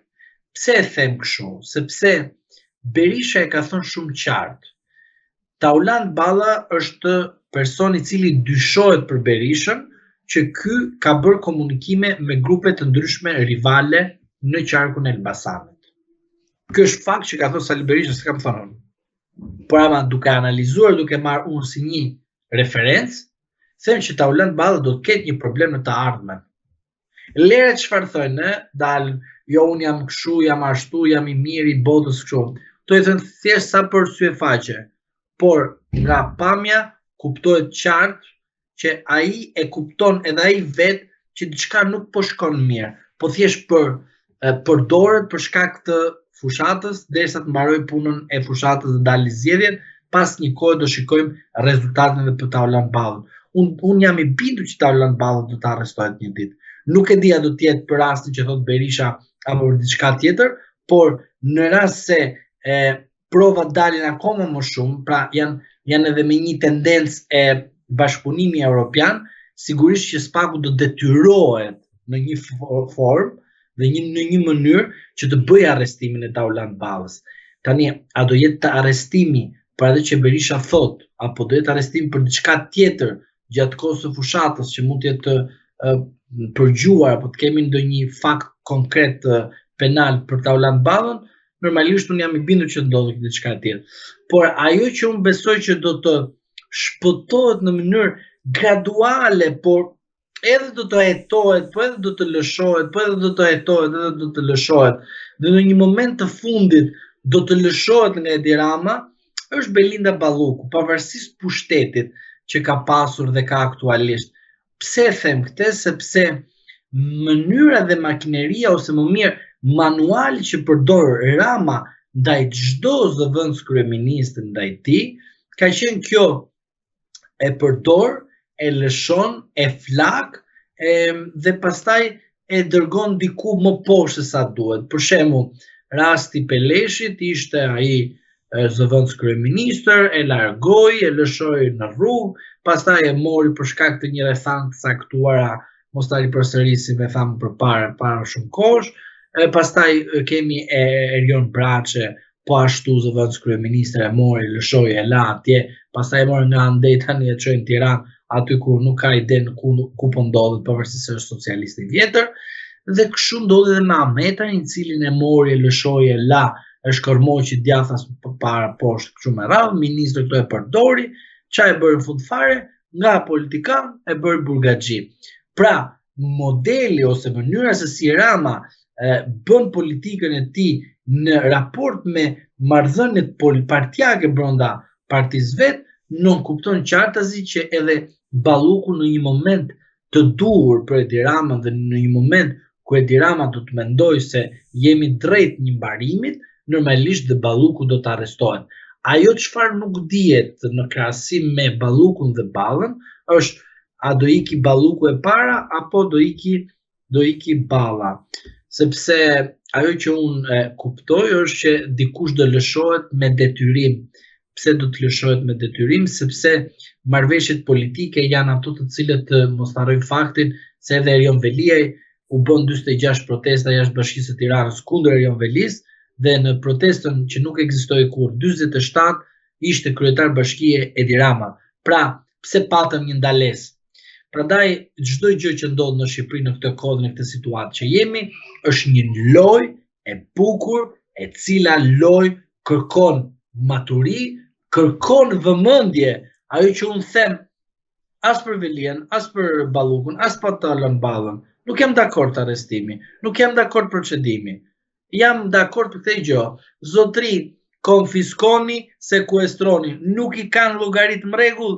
Pse e them kështu? Sepse Berisha e ka thënë shumë qartë. Taulant Balla është person i cili dyshohet për Berishën, që ky ka bërë komunikime me grupe të ndryshme rivale në qarkun e Elbasanit. Ky është fakt që ka thënë Sali Berisha, se kam thënë unë. Por ama duke analizuar, duke marrë unë si një referencë, them që Taulant Balla do të ketë një problem në të ardhmen. Lere çfarë thënë, dalë, jo unë jam kështu, jam ashtu, jam i mirë i botës kështu. To i thënë thjesht sa për sy e faqe, por nga pamja kuptohet qartë që ai e kupton edhe ai vetë që diçka nuk po shkon mirë, po thjesht përdoret për shkak të fushatës, derisa të mbaroj punën e fushatës dhe dalë zgjedhjen, pas një kohë do shikojmë rezultatin edhe për Taulant Ballën. Unë jam i bindur që Taulant Balla do të arrestohet një ditë. Nuk e di a do të jetë për rastin që thot Berisha apo për diçka tjetër, por në rast se provat dalin akoma më shumë, pra janë edhe me një tendencë e bashkëpunimi evropian, sigurisht që SPAK-u do detyrohet në një formë dhe në një mënyrë që të bëjë arrestimin e Taulant Ballës. Tani, a do jetë të arrestimi për atë që Berisha thot, apo do jetë arrestimi për diçka tjetër gjatë kohës së fushatës që mund të jetë përgjuar, apo të kemi ndonjë fakt konkret penal për Taulant Ballën, normalisht unë jam i bindur që ndodhë diçka tjetër. Por ajo që unë besoj që do të shpëtohet në mënyrë graduale, por edhe do të hetohet, po edhe do të lëshohet, po edhe do të hetohet, edhe do të lëshohet. Dhe në një moment të fundit do të lëshohet nga Edi Rama, është Belinda Balluku, pavarësisht pushtetit që ka pasur dhe ka aktualisht. Pse them këtë? Sepse mënyra dhe makineria, ose më mirë, manuali që përdor Rama ndaj çdo zëvendës kryeminist ndaj tij, ka qenë kjo: e përdor, e lëshon, e flak, dhe pastaj e dërgon diku më poshtë se sa duhet. Për shembull, rasti Peleshit ishte ai zëvendës kryeministër, e largoi, e lëshoi në rrugë, pastaj e mori për shkak të një rrethant të caktuara, mos ta ripërsërisim, e tham përpara, para shumë kohësh. Pastaj kemi Erion Braçe, po ashtu zëvendës kryeministër, e mori, lëshoi, e la atje, pastaj e mori nga andej, tani e çoi në Tiranë, aty ku nuk ka ide në ku po ndodhet, pavarësisht se është socialist i vjetër. Dhe kështu ndodhi edhe me Ahmetan, i cilin e mori, e lëshoi, e la, e shkërmoqi djathtas para poshtë, kështu me radhë, ministri këto e përdori, çfarë e bëri në fund fare, nga politikan e bëri burgaxhi. Pra, modeli ose mënyra se si Rama bën politikën e tij në raport me marrëdhëniet partijake brenda partisë vet, nuk kupton qartazi që edhe Balluku në një moment të duhur për Edi Ramën dhe në një moment ku Edi Rama do të mendoj se jemi drejt një mbarimit, normalisht dhe Balluku do të arrestohet. Ajo çfarë nuk dihet në krahasim me Ballukun dhe Ballën është a do iki Balluku e para apo do iki Balla. Sepse ajo që unë kuptoj është që dikush do lëshohet me detyrim. Pse do të lëshohet me detyrim? Sepse marrëveshjet politike janë ato të cilët mos harrojmë faktin se edhe Erion Veliaj u bën 46 protesta jashtë Bashkisë së Tiranës kundër Erion Velis, dhe në protestën që nuk ekzistoi kurrë, 47 ishte kryetar bashkie Edi Rama. Pra, pse patëm një ndalesë? Prandaj çdo gjë që ndodh në Shqipëri në këtë kohë, në këtë situatë që jemi, është një lojë e bukur, e cila lojë kërkon maturi, kërkon vëmendje. Ajo që unë them, as për Velian, as për Ballukun, as për Talon Ballën, nuk jam dakord të arrestimi, nuk jam dakord procedimi. Jam dakord për këtë gjë. Zotri, konfiskoni, sekuestroni, nuk i kanë llogaritë në rregull,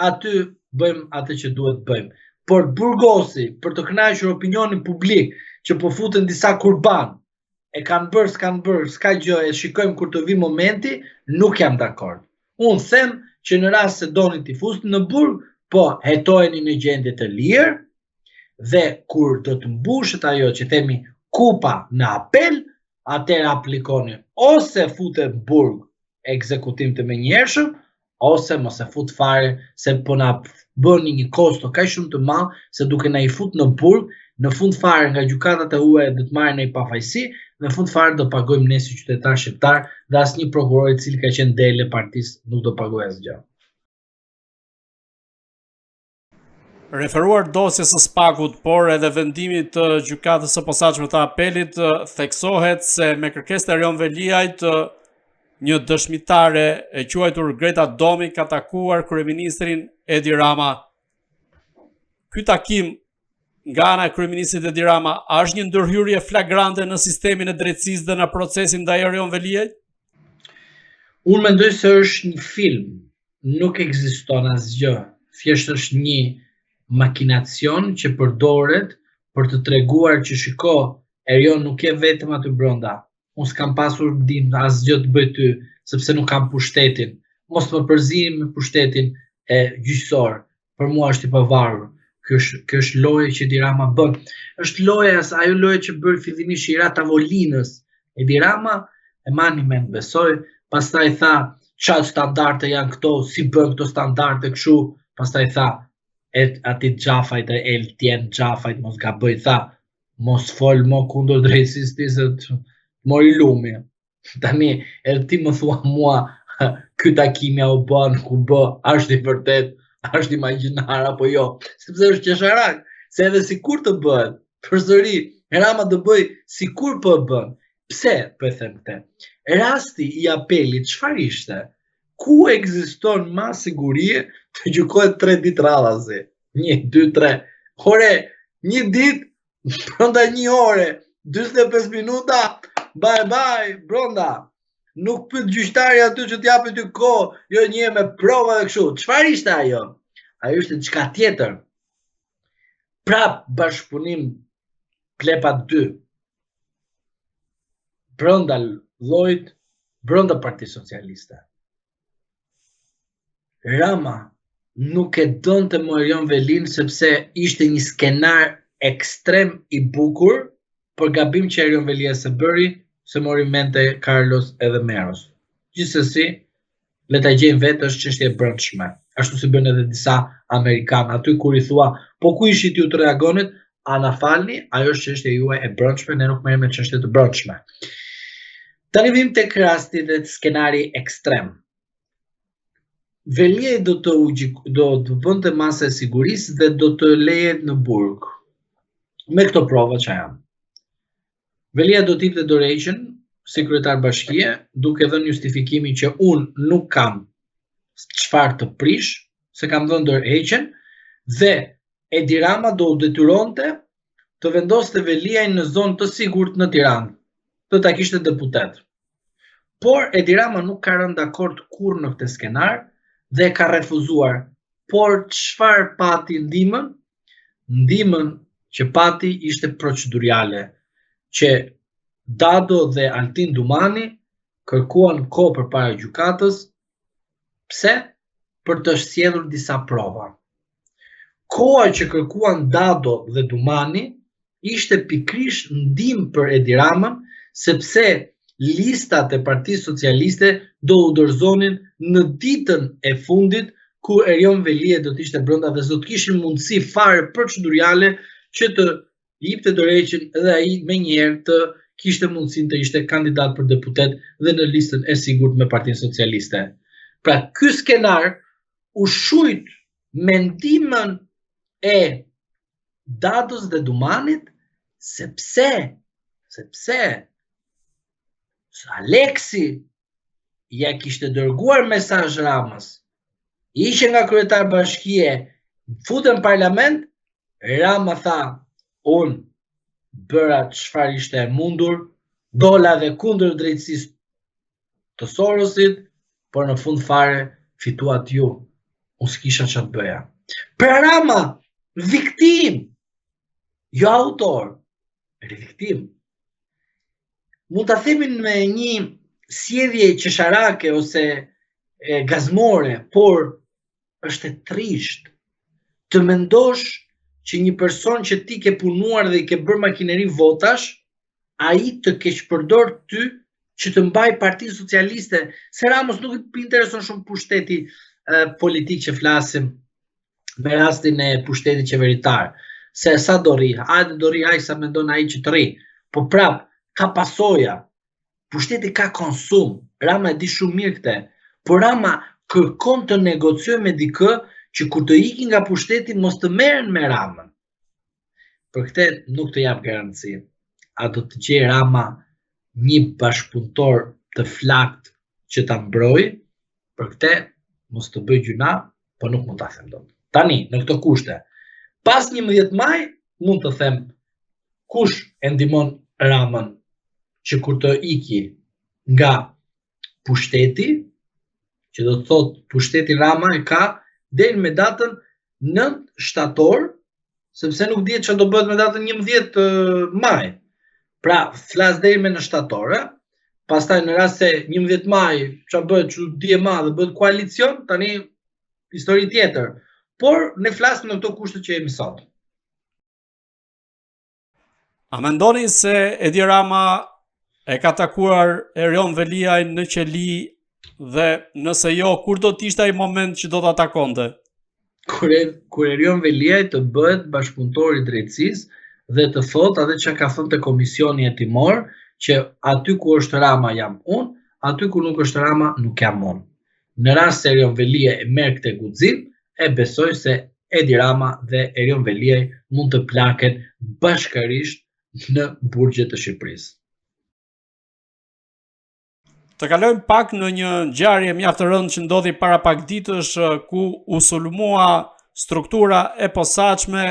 aty bëjmë atë që duhet bëjmë. Por burgosi, për të kënaqur opinionin publik, që po futen disa kurban, e kanë bërë, s'kanë bërë, s'ka gjë, e shikojmë kur të vi momenti, nuk jam dakord. Unë them që në rast se doni t'i fusni në burg, po hetojeni në gjendje të lirë, dhe kur do të mbushet ajo që themi kupa në apel, atëherë aplikoni ose futet në burg ekzekutim të menjëhershëm, ose mos e fut fare, se po na bëni një kosto kaq shumë të madh se duke na i fut në burg, në fund fare nga gjykatat e huaja do të marrin në pafajësi, në fund fare do pagojmë ne si qytetar shqiptar dhe asnjë prokuror i cili ka qenë dele partisë nuk do pagojë asgjë. Referuar dosjes së Spakut, por edhe vendimit të gjykatës së posaçme të apelit, theksohet se me kërkesë të Erion Veliajt, një dëshmitare e quajtur Greta Domi ka takuar kryeministrin Edi Rama. Ky takim nga ana e kryeministrit Edi Rama është një ndërhyrje flagrante në sistemin e drejtësisë dhe në procesin ndaj Erion Veliajt? Unë mendoj se është një film, nuk ekziston asgjë, thjesht është një makinacion që përdoret për të treguar që shiko, Erion nuk je vetëm aty brenda. Unë s'kam pasur dim asgjë të bëj ty, sepse nuk kam pushtetin. Mos të më përzini me pushtetin e gjyqësor. Për mua është i pavarur. Kjo është loja që Edi Rama bën. Është loja, ajo loja që bëri fillimisht i ra tavolinës. Edi Rama e mani mend besoj, pastaj tha, çfarë standarde janë këto, si bën këto standarde kështu, pastaj tha, ati Xhafajt e Eltien Xhafajt mos gaboj, tha, mos fol mo kundër drejtësisë ti se mori lumi. Tani, edhe ti më thua mua, ky takimi u bën ku bë, është i vërtet, është imagjinar apo jo, sepse është qesharak, se edhe sikur të bëhet, përsëri, Rama do bëj sikur po e bën. Pse po e them këtë? Rasti i apelit çfarë ishte? ku ekziston ma sigurie të gjykohet 3 ditë radhazi. 1, 2, 3. Ore, 1 ditë, brenda 1 ore, 45 minuta, bye, brenda. Nuk pyet gjyqtari aty që t'japi ty kohë, jo një me prova dhe kështu. Çfarë ishte ajo? Ajo ishte diçka tjetër. Prap bashkëpunim plepa 2. Brenda llojit, brenda Partisë Socialiste. Rama nuk e donte më Erion Velin sepse ishte një skenar ekstrem i bukur për gabim që Erion Velia se bëri, se mori mente Carlos edhe Meros. Gjithsesi, le ta gjejmë vetë, është çështje e brendshme. Ashtu si bën edhe disa Amerikanë. Aty kur i thua, po ku ishit ju të reagonit, a na falni, ajo është çështje juaj e brendshme, ne nuk merrem me çështje të brendshme. Tani vim tek rasti dhe skenari ekstrem. Velia do të bënte masë e sigurisë dhe do të lejet në burg. Me këto prova që janë. Velia do t'jepte dorëheqjen si kryetar bashkie, duke dhënë justifikimin që unë nuk kam çfarë të prish, se kam dhënë dorëheqjen, dhe Edi Rama do u detyronte të vendoste Veliajn në zonë të sigurt në Tiranë, të ta kishte deputet. Por Edi Rama nuk ka rënë dakord kurrë në këtë skenar dhe ka refuzuar. Por çfarë pati ndihmën? Ndihmën që pati ishte procedurale, që Dado dhe Altin Dumani kërkuan kohë përpara gjykatës. Pse? Për të sjellur disa prova. Koha që kërkuan Dado dhe Dumani ishte pikërisht ndihmë për Edi Ramën, sepse listat e Partisë Socialiste do u dorëzonin në ditën e fundit ku Erion Velia do të ishte brenda dhe do të kishin mundësi fare procedurale që të jepte dorëheqjen edhe ai menjëherë të kishte mundësinë të ishte kandidat për deputet dhe në listën e sigurt me Partinë Socialiste. Pra ky skenar u shujt me ndihmën e Dados dhe Dumanit, sepse Aleksi ja kishte dërguar mesazh Ramës. Ishe nga kryetar bashkie, futen në parlament, Rama tha, unë bëra çfarë ishte e mundur, dola dhe kundër drejtësisë të Sorosit, por në fund fare fituat ju. Unë s'kisha ç'a të bëja. Pra Rama, viktim, jo autor, viktim. Mund ta themin me një sjellje qesharake ose gazmore, por është e trisht të mendosh që një person që ti ke punuar dhe i ke bërë makineri votash, ai të keq përdor ty që të mbaj Partinë Socialiste, se Ramos nuk i intereson shumë pushteti politik që flasim me rastin e pushtetit qeveritar, se sa do rri, hajde do rri ai sa mendon ai që të rri, po prap ka pasoja. Pushteti ka konsum, Rama e di shumë mirë këtë, por Rama kërkon të negociojë me dikë që kur të iki nga pushteti mos të merren me Ramën. Për këtë nuk të jap garanci. A do të gjej Rama një bashkëpunëtor të flakt që ta mbrojë? Për këtë mos të bëj gjuna, po nuk mund ta them dot. Tani, në këto kushte, pas 11 maj mund të them kush e ndihmon Ramën që kur të iki nga pushteti, që do të thotë pushteti Rama e ka deri me datën 9 shtator, sepse nuk dihet çfarë do bëhet me datën 11 maj. Pra, flas deri me 9 shtator, pastaj në rast se 11 maj çfarë bëhet, çu di e madhe, bëhet koalicion, tani histori tjetër. Por ne flasim në këto kushte që jemi sot. A mendoni se Edi Rama e ka takuar Erion Veliajn në qeli dhe nëse jo, kur do të ishte ai moment që do ta takonte? Kur Erion Veliaj të bëhet bashkëpunëtor i drejtësisë dhe të thotë atë që ka thënë te komisioni hetimor, që aty ku është Rama jam unë, aty ku nuk është Rama nuk jam unë. Në rast se Erion Veliaj e merr këtë guxim, e besoj se Edi Rama dhe Erion Veliaj mund të plaken bashkërisht në burgjet të Shqipërisë. Të kalojmë pak në një ngjarje mjaft të rëndë që ndodhi para pak ditësh ku u sulmua struktura e posaçme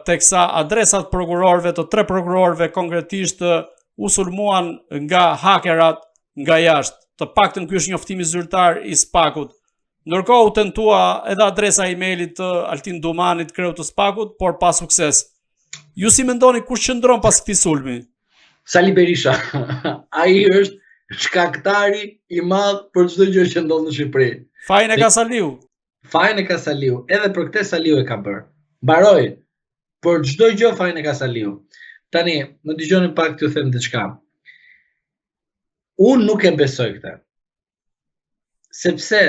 teksa adresat prokurorëve, të 3 prokurorëve konkretisht u sulmuan nga hakerat nga jashtë. Të paktën ky është njoftimi zyrtar i SPAK-ut. Ndërkohë u tentua edhe adresa e-mailit të Altin Dumanit, kreu të SPAK-ut, por pa sukses. Ju si mendoni kush qëndron pas këtij sulmi? Sali Berisha. Ai është shkaktari i madh për çdo gjë që ndodh në Shqipëri. Fajin e ka Saliu. Fajin e ka Saliu. Edhe për këtë Saliu e ka bërë. Mbaroi. Për çdo gjë fajin e ka Saliu. Tani, më dëgjoni pak t'ju them diçka. Unë nuk e besoj këtë. Sepse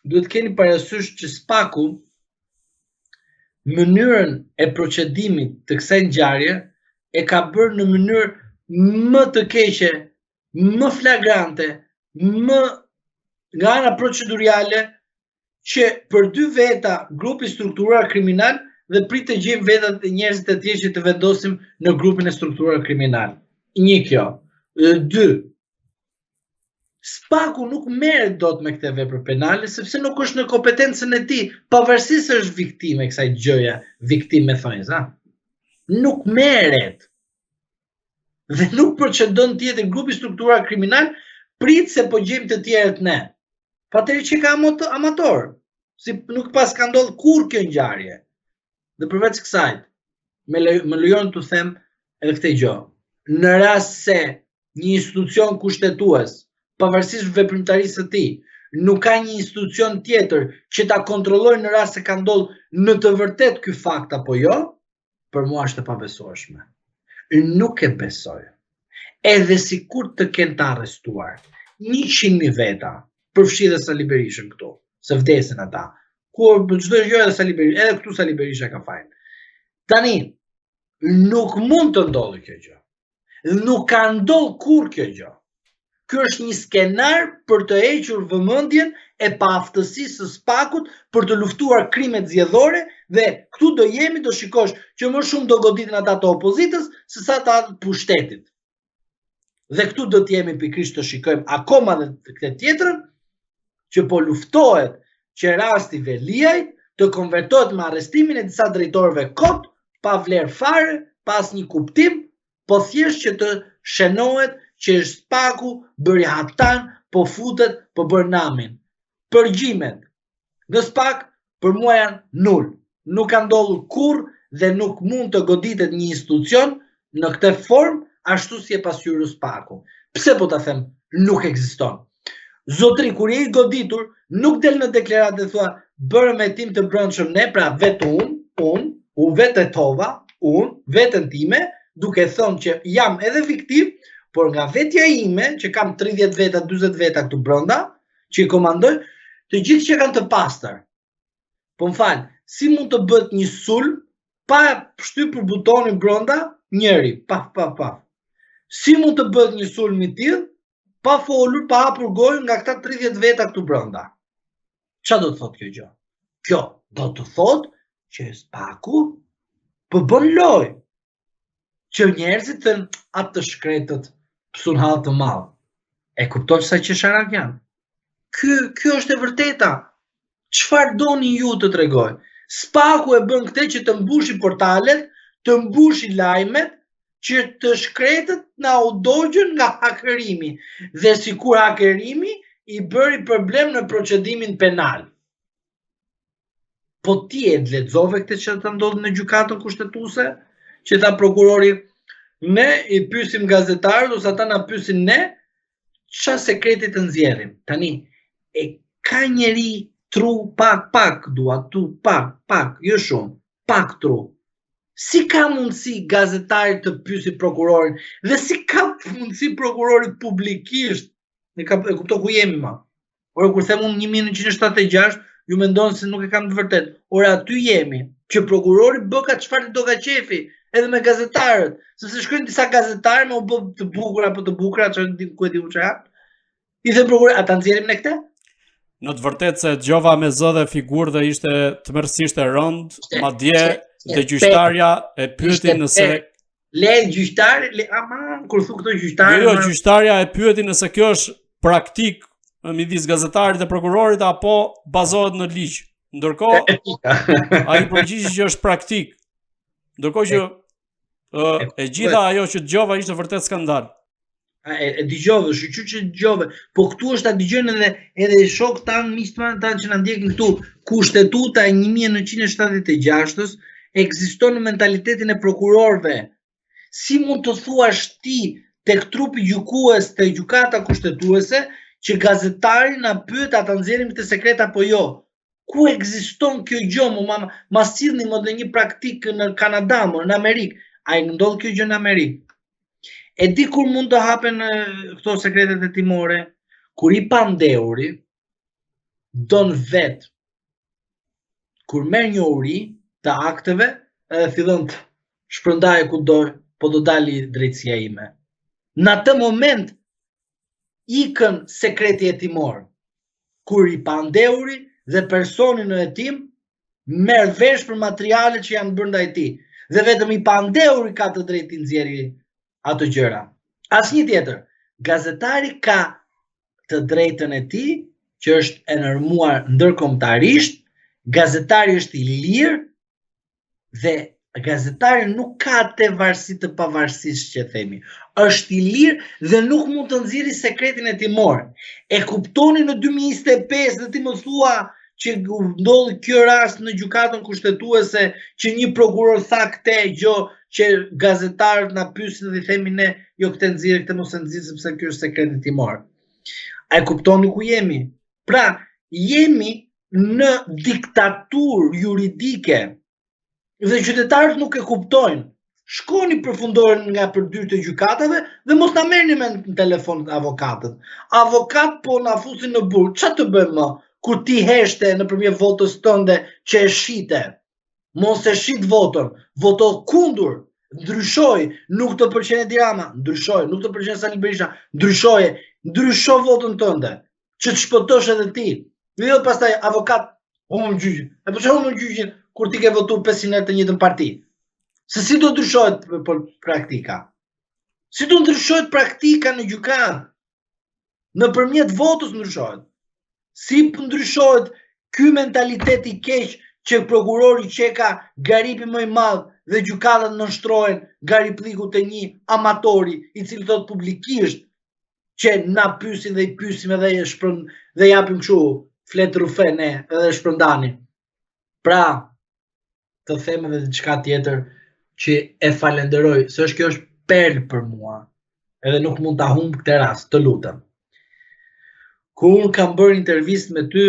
duhet keni parasysh që SPAK-u mënyrën e procedimit të kësaj ngjarje e ka bërë në mënyrë më të keqe, më flagrante, më nga ana procedurale, që për 2 veta grupi strukturar kriminal dhe prit të gjejmë vetat e njerëzit e tjerë që të vendosim në grupin e strukturar kriminal. 1 kjo. 2. SPAK-u nuk merret dot me këtë vepër penale sepse nuk është në kompetencën e tij, pavarësisht se është viktime e kësaj gjëje, viktimë thonjës, ha. Nuk merret. Dhe nuk procedon tjetër grupi strukturar kriminal, prit se po gjejmë të tjerët ne. Pateri që ka amator. Si nuk pas ka ndodhur kur kjo ngjarje. Dhe përveç kësaj, më lejon të them edhe këtë gjë. Në rast se një institucion kushtetues, pavarësisht veprimtarisë së tij, nuk ka një institucion tjetër që ta kontrollojë në rast se ka ndodhur në të vërtetë ky fakt apo jo, për mua është e pabesueshme. Nuk e besoj. Edhe sikur të kenë të arrestuar 100.000 veta, përfshi dhe Sali Berishën këtu, se vdesin ata. Kur çdo gjë edhe Sali Berisha, edhe këtu Sali Berisha ka fajin. Tani, nuk mund të ndodhë kjo gjë. Nuk ka ndodhur kur kjo gjë. Ky është një skenar për të hequr vëmendjen e paaftësisë së SPAK-ut për të luftuar krimet zgjedhore dhe këtu do jemi, do shikosh që më shumë do goditen ata të opozitës se sa ata të pushtetit. Dhe këtu do të jemi pikërisht të shikojmë akoma dhe këtë tjetrën që po luftohet që rasti Veliajt të konvertohet me arrestimin e disa drejtorëve kot, pa vlerë fare, pas një kuptim, po thjesht që të shënohet që SPAK-u bëri haptan, po futet, po bërë namin. Përgjimet në SPAK për mua janë 0. Nuk ka ndodhur kurrë dhe nuk mund të goditet një institucion në këtë formë ashtu si e pasqyrë SPAK-u. Pse po ta them nuk ekziston? Zotri, kur je i goditur, nuk del në deklaratë dhe thua bërëm e tim të brendshëm ne, pra vetë unë, u vetetova, vetën time, duke thonë që jam edhe viktim, por nga vetja ime, që kam 30 veta, 40 veta këtu brenda, që i komandoj, të gjithë që kanë të pastër. Po më falë, si mund të bëhet një sulm, pa shtypur butonin brenda, njëri, paf. Si mund të bëhet një sulm i tillë, pa folur, pa hapur gojën nga këta 30 veta këtu brenda? Çfarë do të thotë kjo gjë? Kjo do të thotë që SPAK-u po bën lojë. Që njerëzit thënë atë të shkretët pësun hallë të madh. E kupton sa qesharak janë? Ky është e vërteta. Çfarë doni ju të tregoj? SPAK-u e bën këtë që të mbushi portalet, të mbushi lajmet, që të shkretët na u dogjën nga hakerimi. Dhe sikur hakerimi i bëri problem në procedimin penal. Po ti e lexove këtë që të ndodhë në gjykatën kushtetuese? Që tha prokurori, ne i pyesim gazetarët ose ata na pyesin ne, çfarë sekreti të nxjerrim. Tani e ka njeri tru pak dua tu pak, jo shumë, pak tru. Si ka mundësi gazetari të pyesi prokurorin dhe si ka mundësi prokurori publikisht, e kupto ku jemi ma. Ora kur them unë 1976, ju mendon se nuk e kam të vërtet. Ora aty jemi, që prokurori bë ka çfarë do ka qefi, edhe me gazetarët, sepse shkojnë disa gazetarë me u bë të bukur apo të bukura, çfarë ku e di unë çfarë. I them prokurori, ata nxjerrim ne këtë? Në të vërtetë se dëgjova me zë dhe figurë dhe ishte tmerrsisht e rënd, madje dhe gjyqtarja e pyeti nëse Le gjyqtari, kur thu këto gjyqtari. Jo, gjyqtarja e pyeti nëse kjo është praktik midis gazetarit dhe prokurorit apo bazohet në ligj. Ndërkohë ai përgjigj që është praktik. Ndërkohë që e gjitha ajo që dëgjova ishte vërtet skandal. E dëgjove, shqyr që dëgjove, po këtu është ta dëgjojnë edhe shok tanë, miqtë tanë që na ndjekin këtu. Kushtetuta e 1976-s ekziston në mentalitetin e prokurorëve. Si mund të thuash ti tek trupi gjykues te gjykata kushtetuese që gazetari na pyet a ta nxjerrim këtë sekret apo jo? Ku ekziston kjo gjë? Ma sillni më në një praktik në Kanada, në Amerikë. Ai ndodh kjo gjë në Amerikë. E di kur mund të hapen këto sekretet e timore? Kur i pandeuri don vet. Kur merr një uri të akteve edhe fillon të shpërndajë kudo, po do dali drejtësia ime. Në atë moment ikën sekreti hetimor. Kur i pandeuri dhe personi në hetim merr vesh për materialet që janë brenda tij. Dhe vetëm i pandeuri ka të drejtë nxjerrë ato gjëra. Asnjë tjetër. Gazetari ka të drejtën e tij, që është e normuar ndërkombëtarisht. Gazetari është i lirë dhe gazetari nuk ka atë varësi të pavarësisë që themi. Është i lirë dhe nuk mund të nxjerrë sekretin hetimor. E kuptoni në 2025 dhe ti më thua që ndodhi ky rast në gjykatën kushtetuese që një prokuror tha këtë gjë që gazetarët na pyesin dhe i themi ne jo këtë nxjerr, këtë mos e nxjerr sepse ky është sekret hetimor. A e kuptoni ku jemi? Pra, jemi në diktaturë juridike dhe qytetarët nuk e kuptojnë. Shkoni përfundojnë nga përdyrët e gjykatave dhe mos na merrni me në telefon avokatët. Avokat po na fusin në burg. Çfarë të bëjmë më? Kur ti heshte nëpërmjet votës tënde që e shite. Mos e shit votën, voto kundër, ndryshoj, nuk të pëlqen Edi Rama, ndryshoj, nuk të pëlqen Sali Berisha, ndrysho votën tënde, që të shpëtosh edhe ti. Jo pastaj avokat, më gjyqin. E po çfarë më gjyqin kur ti ke votuar 500 herë të njëjtën parti? Se si do ndryshohet praktika? Si do ndryshohet praktika në gjykat? Nëpërmjet votës ndryshohet. Si ndryshohet ky mentalitet i keq që prokurori qeka garipi më i madh dhe gjykatat nënshtrohen gariplikut e një amatori i cili thot publikisht që na pyesin dhe i pyesim edhe dhe japim kështu flet rufene edhe shpërndani. Pra, të them edhe diçka tjetër që e falenderoj, se kjo është perlë për mua, edhe nuk mund ta humb këtë rast, të lutem. Kur unë kam bërë intervistë me ty,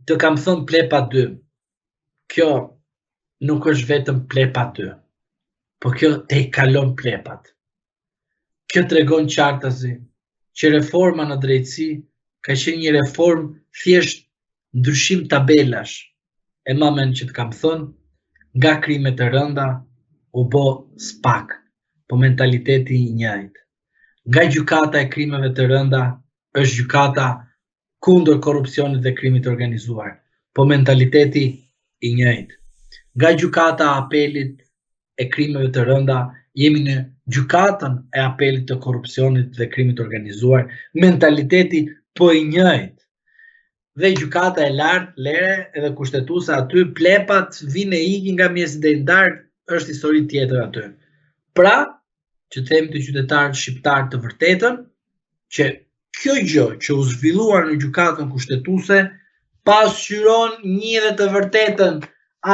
të kam thënë plepa 2. Kjo nuk është vetëm plepa 2, po kjo te i kalon plepat. Kjo tregon qartësi që reforma në drejtësi ka qenë një reformë thjesht ndryshim tabelash. E mamen që të kam thënë, nga krimet e rënda u bë spak, po mentaliteti i njëjtë. Nga gjykata e krimeve të rënda është gjykata kundër korrupsionit dhe krimit organizuar, po mentaliteti i njëjtë. Nga gjykata e apelit e krimeve të rënda jemi në gjykatën e apelit të korrupsionit dhe krimit organizuar, mentaliteti po i njëjtë. Dhe gjykata e lartë, lere edhe kushtetuesa aty, plepat vinë e ikin nga mjesdhendar, është histori tjetër aty. Pra, që themi të qytetarët shqiptar të vërtetën, që kjo gjë që u zhvilluar në gjykatën kushtetuese pasqyron një dhe të vërtetën,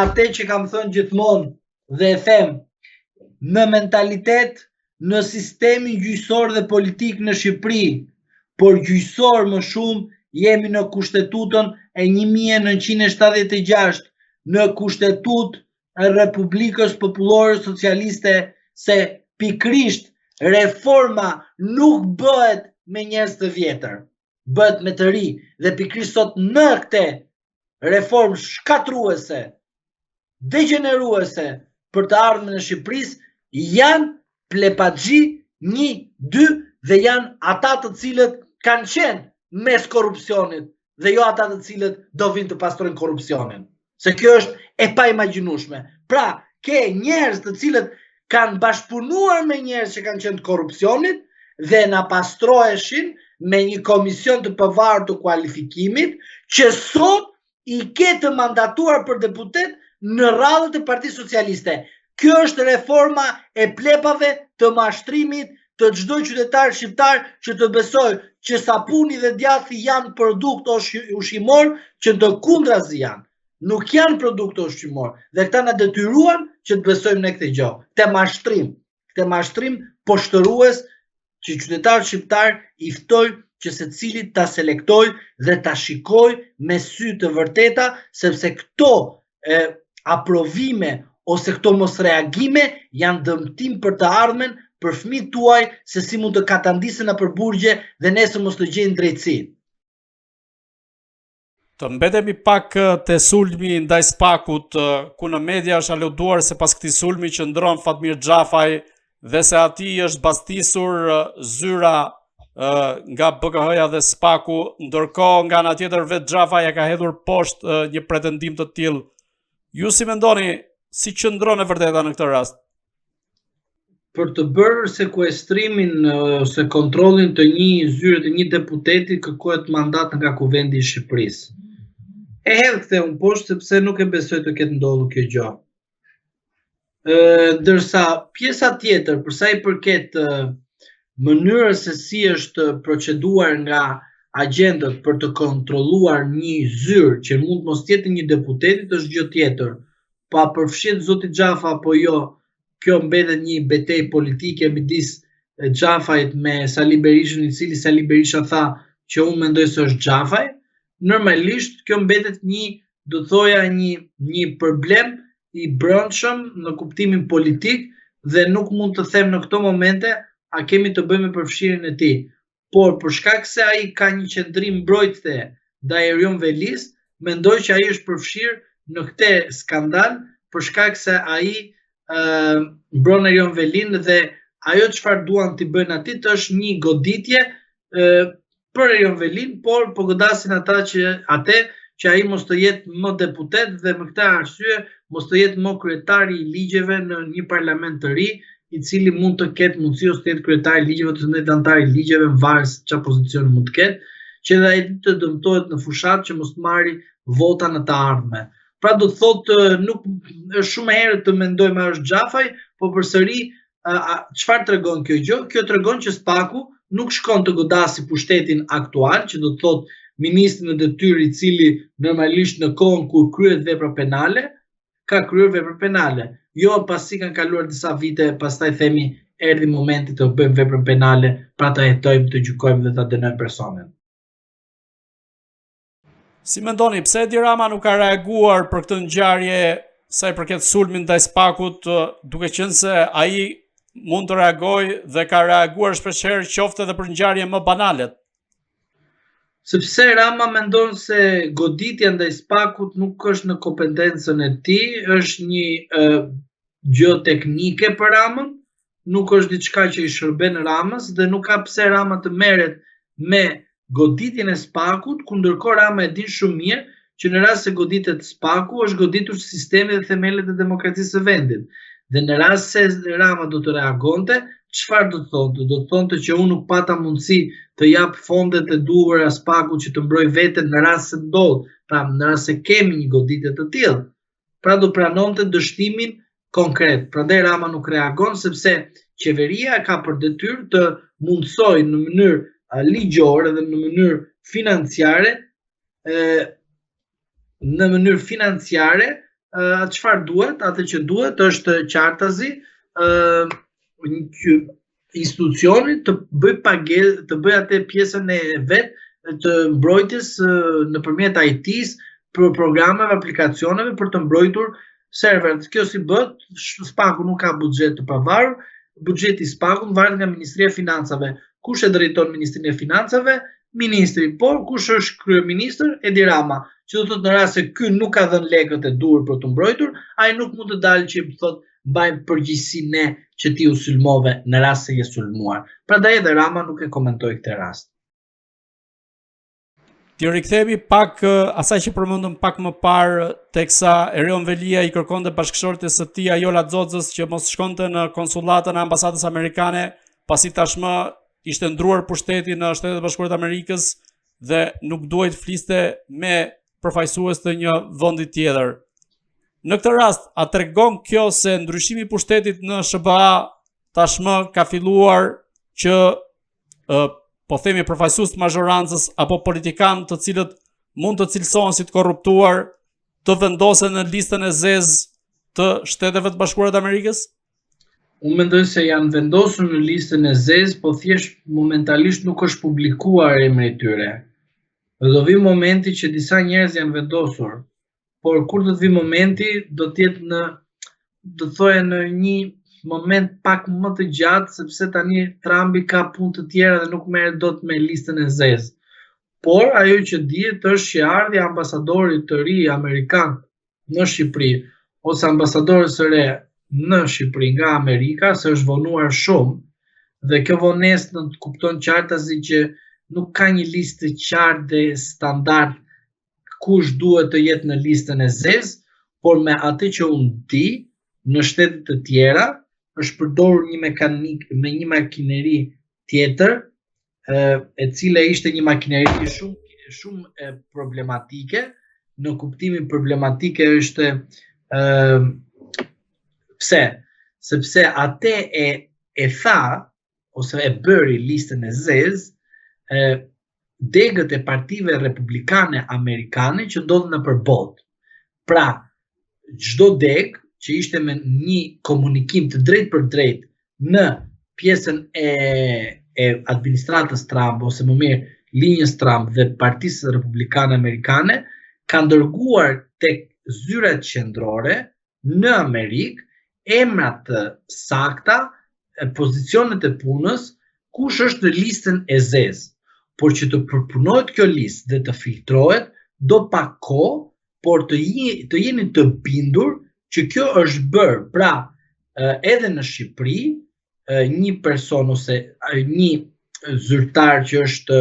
atë që kam thënë gjithmonë dhe e them, në mentalitet, në sistemin gjyqësor dhe politik në Shqipëri, por gjyqësor më shumë jemi në kushtetutën e 1976, në kushtetutë e Republikës Popullore Socialiste, se pikrisht reforma nuk bëhet me njerëz të vjetër, bëhet me të ri, dhe pikrisht sot në këtë reformë shkatruese, degeneruese për të ardhmen e Shqipërisë, janë plepaxhi 1, 2 dhe janë ata të cilët kanë qenë mes korrupsionit dhe jo ata të cilët do vinë të pastrojnë korrupsionin. Se kjo është e paimagjinueshme. Pra, ke njerëz të cilët kanë bashkëpunuar me njerëz që kanë qenë të korrupsionit dhe na pastroheshin me një komision të pavarur të kualifikimit që sot i ke të mandatuar për deputet në radhët e Partisë Socialiste. Kjo është reforma e plepave të mashtrimit të çdo qytetar shqiptar që të besojë që sapuni dhe djathi janë produkt ushqimor, që të kundrazi janë. Nuk janë produkt ushqimor dhe këta na detyruan që të besojmë në këtë gjë. Këtë mashtrim poshtërues që qytetar shqiptar i ftoj që secili ta selektoj dhe ta shikoj me sy të vërteta, sepse këto aprovime ose këto mos reagime janë dëmtim për të ardhmen, për fëmijët tuaj, se si mund të katandisen në përburgje dhe nesër mos të gjejnë drejtësi. Të mbetemi pak te sulmi ndaj SPAK-ut, ku në media është aluduar se pas këtij sulmi qëndron Fatmir Xhafaj dhe se atij është bastisur zyra nga BKH-ja dhe SPAK-u, ndërkohë nga ana tjetër vetë Xhafaj ka hedhur poshtë një pretendim të tillë. Ju si mendoni, si qëndron e vërteta në këtë rast? Për të bërë sekuestrimin ose kontrollin të një zyre të një deputeti kërkohet mandat nga Kuvendi i Shqipërisë. E hedh këtë unë poshtë sepse nuk e besoj të ketë ndodhur kjo gjë. Ndërsa pjesa tjetër, për sa i përket mënyrës se si është proceduar nga agjentët për të kontrolluar një zyrë që mund mos jetë një deputetit, është gjë tjetër. Pa përfshihet zoti Xhafa apo jo, kjo mbetet një betejë politike midis Xhafajt me Sali Berishën, i cili Sali Berisha tha që unë mendoj se është Xhafaj. Normalisht kjo mbetet do thoja një problem i brendshëm në kuptimin politik dhe nuk mund të them në këto momente a kemi të bëjmë me përfshirjen e tij. Por për shkak se ai ka një qendrim mbrojtëse ndaj Erion Velis, mendoj që ai është përfshirë në këtë skandal për shkak se ai mbron Erion Velin dhe ajo çfarë duan t'i bëjnë atit është një goditje për Erion Velin, por po godasin ata që ai mos të jetë më deputet dhe me këtë arsye mos të jetë më kryetari i ligjeve në një parlament të ri, i cili mund të ketë mundësi ose të jetë kryetari i ligjeve ose të jetë antar i ligjeve në varës çfarë pozicioni mund të ketë, që dhe ai të dëmtohet në fushat që mos të marri vota në të ardhme. Pra do të thotë nuk është shumë herë të mendojmë është Xhafaj, po përsëri çfarë tregon kjo gjë? Kjo tregon që SPAK-u nuk shkon të godasi pushtetin aktual, që do të thotë ministrin në detyrë i cili normalisht në kohën kur kryet vepra penale, ka kryer vepra penale. Jo pasi kanë kaluar disa vite, pastaj themi erdhi momenti të bëjmë veprën penale, pra ta hetojmë, të gjykojmë dhe ta dënojmë personin. Si mendoni, pse Edi Rama nuk ka reaguar për këtë ngjarje sa i përket sulmit ndaj SPAK-ut, duke qenë se ai mund të reagojë dhe ka reaguar shpeshherë qoftë edhe për ngjarje më banale? Sepse Rama mendon se goditja ndaj SPAK-ut nuk është në kompetencën e tij, është një gjë teknike për Ramën, nuk është diçka që i shërben Ramës dhe nuk ka pse Rama të merret me goditjen e SPAK-ut, ku ndërkohë Rama e din shumë mirë që në rast se goditet SPAK-u është goditur sistemi dhe themelet e demokracisë së vendit. Dhe në rast se Rama do të reagonte, çfarë do të thonë? Do të thonë që unë nuk pata mundësi të jap fondet e duhura SPAK-ut që të mbroj veten në rast se ndodh, pra në rast se kemi një goditje të tillë. Pra do pranonte dështimin konkret. Prandaj Rama nuk reagon sepse qeveria ka për detyrë të mundsojë në mënyrë ligjore dhe në mënyrë financiare çfarë duhet, atë që duhet është qartazi institucionit të bëj pagesë, të bëj atë pjesën e vet të mbrojtjes nëpërmjet IT-s për programeve, aplikacioneve për të mbrojtur serveret. Kjo si bëhet, SPAK-u nuk ka buxhet të pavarur, buxheti i SPAK-ut varet nga Ministria e Financave. Kush e drejton Ministrinë e Financave? Ministri, por kush është kryeministër? Edi Rama. Që do thotë në rast se ky nuk ka dhënë lekët e duhur për të mbrojtur, ai nuk mund të dalë që thotë mbajmë përgjegjësi ne që ti u sulmove në rast se je sulmuar. Prandaj edhe Rama nuk e komentoi këtë rast. Ti rikthehemi pak asaj që përmendëm pak më parë, teksa Erion Velia i kërkonte bashkëshortes së tij Ajola Xhoxhës që mos shkonte në konsullatën e ambasadës amerikane, pasi tashmë ishte ndruar pushteti në Shtetet e Bashkuara të Amerikës dhe nuk duhej të fliste me përfaqësues të një vendi tjetër. Në këtë rast, a tregon kjo se ndryshimi i pushtetit në SBA tashmë ka filluar që po themi përfaqësues të mazhorancës apo politikanë të cilët mund të cilësohen si të korruptuar të vendosen në listën e zezë të Shteteve të Bashkuara të Amerikës? Unë mendoj se janë vendosur në listën e zezë, po thjesht momentalisht nuk është publikuar emri i tyre. Dhe do vi momenti që disa njerëz janë vendosur, por kur do të vi momenti do të jetë në një moment pak më të gjatë, sepse tani Trumpi ka punë të tjera dhe nuk merret dot me listën e zezë. Por ajo që dihet është që ardhja e ambasadorit të ri amerikan në Shqipëri ose ambasadores së re në Shqipëri nga Amerika është vonuar shumë dhe kjo vonesë në kupton qartazi që nuk ka një listë të qartë dhe standard kush duhet të jetë në listën e zezë, por me atë që unë di, në shtete të tjera është përdorur një makineri tjetër, e cila ishte një makineri shumë problematike. Në kuptimin problematike është pse? Sepse atë e tha ose e bëri listën e zezë degët e partive republikane amerikane që ndodhen nëpër botë. Pra, çdo degë që ishte me një komunikim të drejtë për drejtë në pjesën e administratës Trump, ose më mirë linjës Trump dhe Partisë Republikane Amerikane, ka dërguar tek zyrat qendrore në Amerikë emrat të sakta, pozicionet e punës, kush është në listën e zezë. Por që të përpunohet kjo listë dhe të filtrohet, do pak kohë, por të jeni të bindur që kjo është bërë, pra edhe në Shqipëri, një person ose një zyrtar që është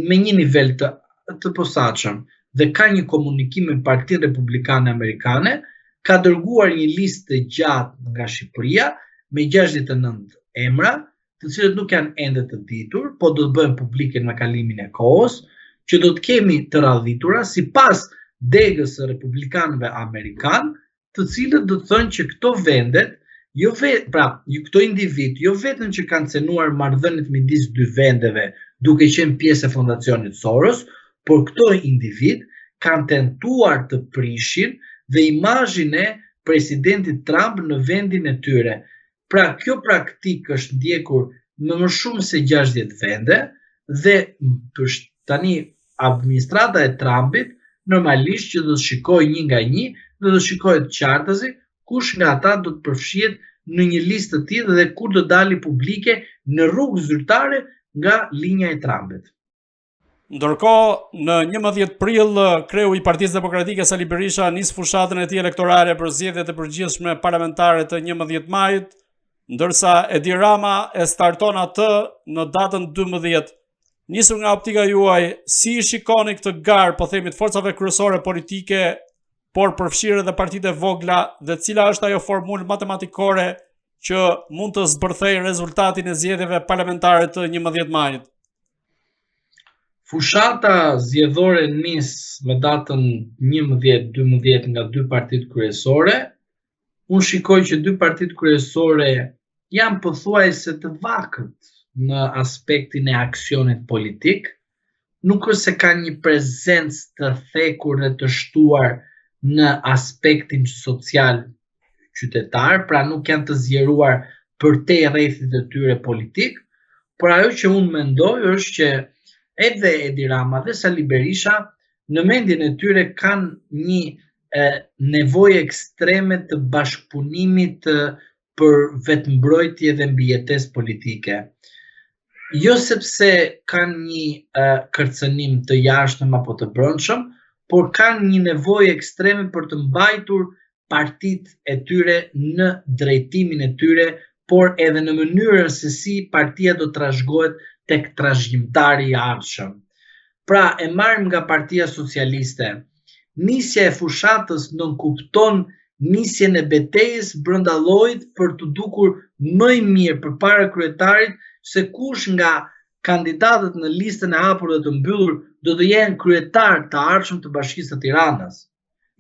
me një nivel të posaçëm dhe ka një komunikim me Partinë Republikane Amerikane, ka dërguar një listë të gjatë nga Shqipëria me 69 emra, të cilët nuk janë ende të ditur, po do të bëhen publike në kalimin e kohës, që do të kemi të radhitura sipas degës së republikanëve amerikanë, të cilët do të thonë që këto vendet, këto individ, jo vetëm që kanë cenuar marrëdhëniet midis dy vendeve, duke qenë pjesë e fondacionit Soros, por këto individ kanë tentuar të prishin dhe imazhin e presidentit Trump në vendin e tyre. Pra, kjo praktikë është ndjekur në më shumë se 60 vende dhe tani administrata e Trumpit normalisht që do të shikojë një nga një dhe do të shikohet qartazi kush nga ata do të përfshihet në një listë të tillë dhe kur do dali publike në rrugë zyrtare nga linja e Trumpit. Ndërkohë, në 11 prill, kreu i Partisë Demokratike Sali Berisha nis fushatën e tij elektorale për zgjedhjet e përgjithshme parlamentare të 11 majit, ndërsa Edi Rama e starton atë në datën 12. Nisur nga optika juaj, si i shikoni këtë garë, po themi, të forcave kryesore politike, por përfshirë edhe partitë e vogla, dhe cila është ajo formulë matematikore që mund të zbërthejë rezultatin e zgjedhjeve parlamentare të 11 majit? Fushata zgjedhore nis me datën 11-12 nga dy partitë kryesore. Unë shikoj që dy partitë kryesore janë pothuajse të vakët në aspektin e aksionit politik, nuk është se ka një prezencë të thekur dhe të shtuar në aspektin social qytetar, pra nuk janë të zgjeruar përtej rrethit e tyre politik, por ajo që unë mendoj është që edhe Edi Rama dhe Sali Berisha në mendjen e tyre kanë një nevojë ekstreme të bashkëpunimit për vetëmbrojtje dhe mbijetesë politike. Jo sepse kanë një kërcënim të jashtëm apo të brendshëm, por kanë një nevojë ekstreme për të mbajtur partitë e tyre në drejtimin e tyre, por edhe në mënyrën se si partia do të trashëgohet tek trashëgimtari i ardhshëm. Pra, e marrim nga Partia Socialiste. Nisja e fushatës nënkupton nisjen e betejës brenda llojit për të dukur më i mirë përpara kryetarit se kush nga kandidatët në listën e hapur dhe të mbyllur do të jenë kryetar të ardhshëm të Bashkisë së Tiranës,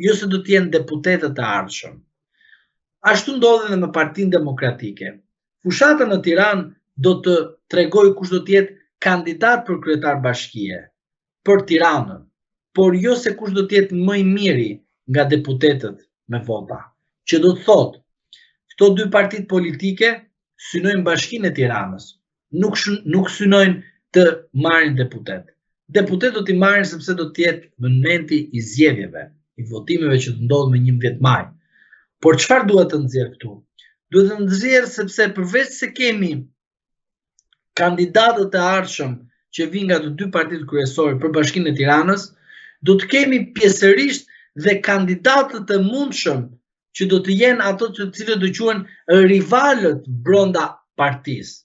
jo se do të jenë deputetët e ardhshëm. Ashtu ndodhi edhe me Partinë Demokratike. Fushata në Tiranë do të tregojë kush do të jetë kandidat për kryetar bashkie për Tiranën, por jo se kush do të jetë më i miri nga deputetët me vota. Që do të thotë, këto dy partitë politike synojnë Bashkinë e Tiranës, nuk synojnë të marrin deputet. Deputet do t'i marrin sepse do të jetë në momenti i zgjedhjeve, i votimeve që të ndodhin me 11 maj. Por çfarë duhet të nxjerr këtu? Duhet të nxjerr sepse përveç se kemi kandidatët e ardhshëm që vinë nga të dy partitë kryesore për Bashkinë e Tiranës, do të kemi pjesërisht dhe kandidatët e mundshëm që do të jenë ato të cilët do quhen rivalët brenda partisë.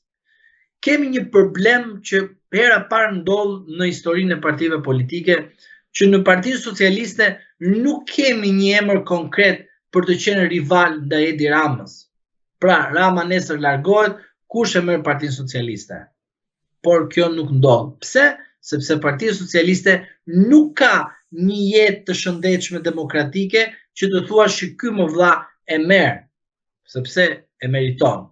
Kemi një problem që hera parë ndodh në historinë e partive politike, që në Partinë Socialiste nuk kemi një emër konkret për të qenë rival ndaj Edi Ramës. Pra, Rama nesër largohet, kush e merr Partinë Socialiste? Por kjo nuk ndodh. Pse? Sepse Partia Socialiste nuk ka një jetë të shëndetshme demokratike që të thuash që ky më vlla e merr, sepse e meriton.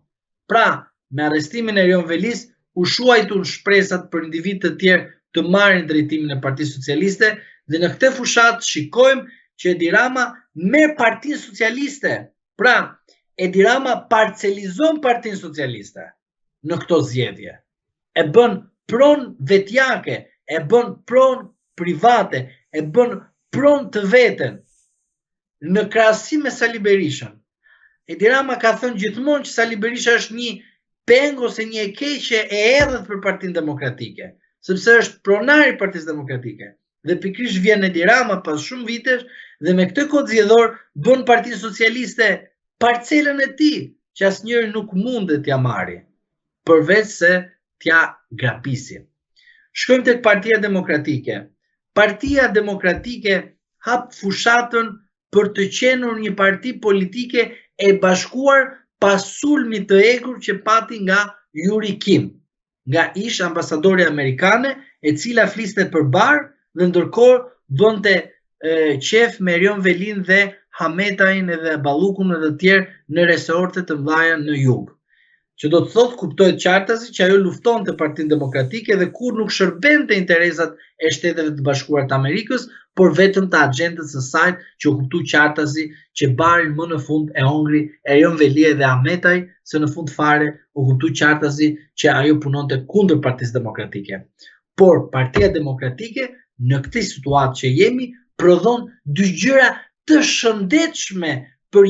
Pra, me arrestimin e Erion Velis u shuajtun shpresat për individ të tjerë të marrin drejtimin e Partisë Socialiste dhe në këtë fushat shikojmë që Edi Rama merr Partinë Socialiste. Pra, Edi Rama parcelizon Partinë Socialiste në këto zgjedhje. E bën pronë vetjake, e bën pronë private, e bën pronë të veten. Në krahasim me Sali Berishën, Edi Rama ka thënë gjithmonë që Sali Berisha është një peng ose një e keqe e errët për Partinë Demokratike, sepse është pronar i Partisë Demokratike. Dhe pikërisht vjen Edi Rama pas shumë vitesh dhe me këtë kod zgjedhor bën Partinë Socialiste parcelën e tij, që asnjëri nuk mundet t'ja marrë, përveç se t'ja grapisi. Shkojmë tek Partia Demokratike. Partia Demokratike hap fushatën për të qenur një parti politike e bashkuar pas sulmit të egur që pati nga Yuri Kim, nga ish ambasadore amerikane, e cila fliste përbar dhe ndërkohë bënte qef me Erion Velin dhe Hametajn edhe Ballukun edhe të tjerë në resorte të mëdha në jug. Që do të thotë kuptohet qartësi që ajo luftonte Partinë Demokratike dhe kur nuk shërbente interesat e Shteteve të Bashkuara të Amerikës, por vetëm të agjendës së saj, që u kuptoi qartësi që barin më në fund e hongri Erion Veli dhe Ahmetaj, se në fund fare u kuptoi qartësi që ajo punonte kundër Partisë Demokratike. Por Partia Demokratike në këtë situatë që jemi prodhon dy gjëra të shëndetshme për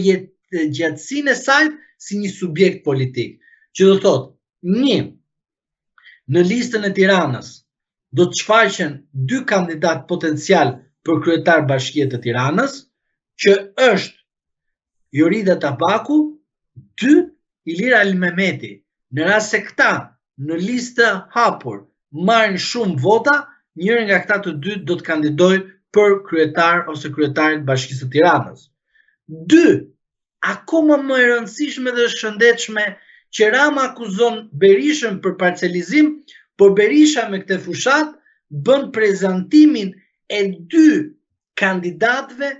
gjatësinë e saj si një subjekt politik. Që do thotë, një, në listën e Tiranës do të shfaqen dy kandidat potencial për kryetar bashkie të Tiranës, që është Jorida Tabaku, 2, Ilir Ali Mehmeti. Në rast se këta në listë hapur marrin shumë vota, njëri nga këta të dy do të kandidojë për kryetar ose kryetarin Bashkisë së Tiranës. 2, akoma më e rëndësishme dhe shëndetshme, që Rama akuzon Berishën për parcelizim, por Berisha me këtë fushat bën prezantimin e dy kandidatëve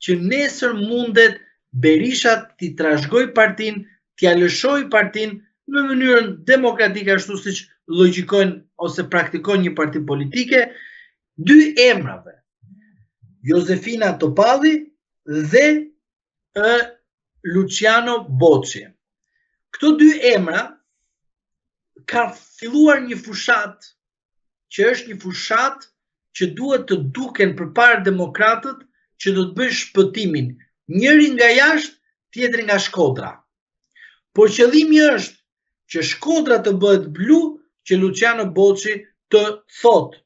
që nesër mundet Berisha t'i trashëgoj partinë, t'ia lëshoj partinë në mënyrën demokratike ashtu siç logjikojnë ose praktikojnë një parti politike, dy emrave, Josefina Topalli dhe Luciano Bocci. Këto dy emra ka filluar një fushat që është një fushat që duhet të duken përpara demokratët që do të bëjnë shpëtimin, njëri nga jashtë, tjetri nga Shkodra. Por qëllimi është që Shkodra të bëhet blu, që Luciano Bocci të thotë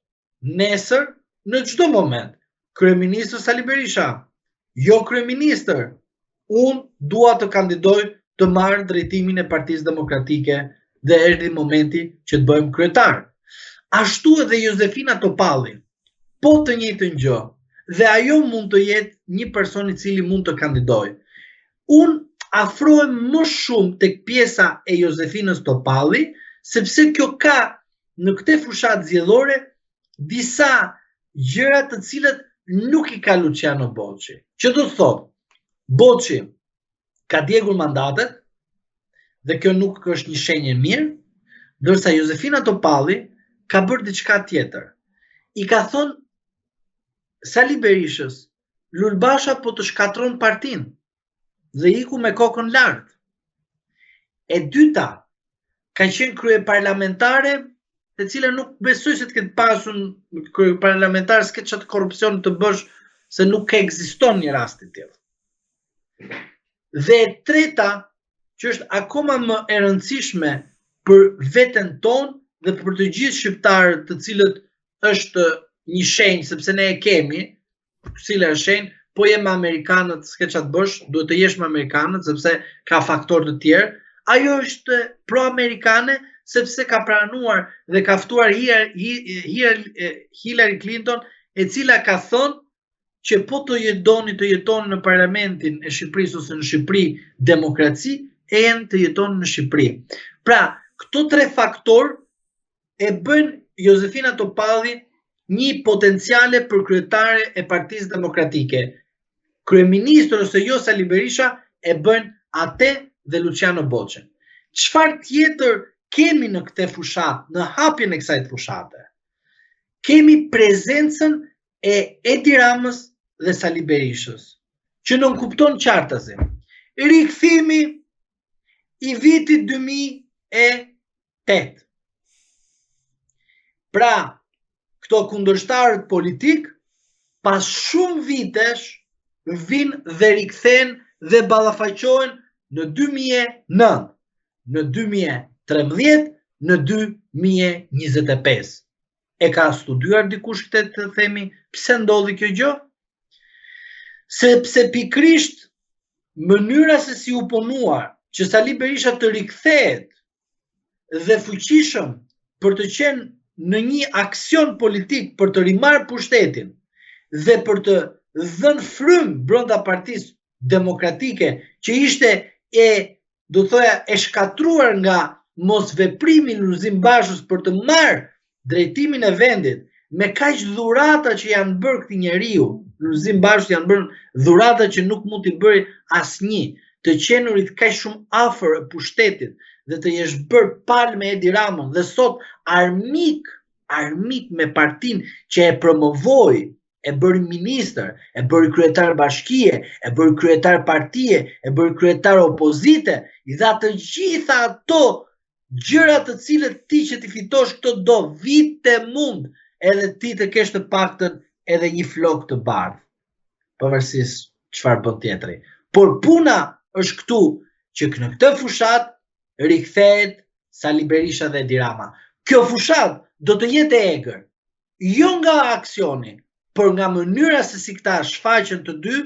nesër në çdo moment, kryeministër Sali Berisha, jo kryeministër, unë dua të kandidoj të marrë drejtimin e Partisë Demokratike dhe erdhi momenti që të bëhem kryetar. Ashtu edhe Josefina Topalli, po të njëjtën gjë. Dhe ajo mund të jetë një person I cili mund të kandidojë. Unë afrohem më shumë tek pjesa e Jozefinës Topalli, sepse kjo ka në këtë fushat zgjedhore disa gjëra të cilat nuk I ka Luciano Bocci. Që do të thotë, Bocci ka djegur mandatet dhe kjo nuk është një shenjë e mirë, ndërsa Josefina Topalli ka bërë diçka tjetër. I ka thonë Sali Berishës, Lulbasha po të shkatron partinë dhe iku me kokën lartë. E dyta, ka qenë krye parlamentare, e cila nuk besoj se të ketë pasur krye parlamentare, s'ke çat korrupsion të bësh, se nuk ekziston një rast I tillë. Dhe e treta, që është akoma më e rëndësishme për veten tonë dhe për të gjithë shqiptarët të cilët është një shenjë, sepse ne e kemi, cila është shenjë, po jem Amerikanët, s'ke çat bësh, duhet të jesh me Amerikanët, sepse ka faktorë të tjerë. Ajo është pro-amerikane, sepse ka pranuar dhe ka ftuar Hillary Clinton, e cila ka thënë që po të jetoni në parlamentin e Shqipërisë ose në Shqipëri demokraci, e janë të jetoni në Shqipëri. Pra, këto tre faktorë e bën Josefina Topalli një potenciale për kryetare e Partisë Demokratike. Kryeministër ose jo Sali Berisha e bën atë dhe Luciano Bocci. Çfarë tjetër kemi në këtë fushat, në hapjen e kësaj fushate? Kemi prezencën e Edi Ramës dhe Sali Berishës, që nuk kupton qartazi. Rikthimi I vitit 2008. Pra, këto kundërshtarët politik, pas shumë vitesh, vinë dhe rikthehen dhe ballafaqohen në 2009, në 2013, në 2025. E ka studiuar dikush këtë të themi, pse ndodhi kjo gjë? Sepse pikrisht mënyra se si u punuar që Sali Berisha të rikthehet dhe fuqishëm për të qenë në një aksion politik për të rimarrë pushtetin dhe për të dhënë frym brenda Partisë Demokratike, që ishte do thoya e shkatruar nga mosveprimi I Lulzim Bashës për të marrë drejtimin e vendit, me kaq dhurata që janë bërë këtij njeriu, Lulzim Bashës janë bërë dhurata që nuk mund t'i bëri asnjë, të qenurit kaq shumë afër e pushtetit dhe të jesh bërë palë me Edi Ramën dhe sot armik me partinë që e promovoi, e bëri ministër, e bëri kryetar bashkie, e bëri kryetar partie, e bëri kryetar opozite, I dha të gjitha ato gjëra të cilët ti që ti fitosh këto do vite mund edhe ti të kesh të paktën edhe një flok të bardhë, pavarësisht çfarë bën tjetri. Por puna është këtu që në këtë fushat rikthehet Sali Berisha dhe Edi Rama. Kjo fushat do të jetë e egër, jo nga aksioni, por nga mënyra se si këta shfaqen të dy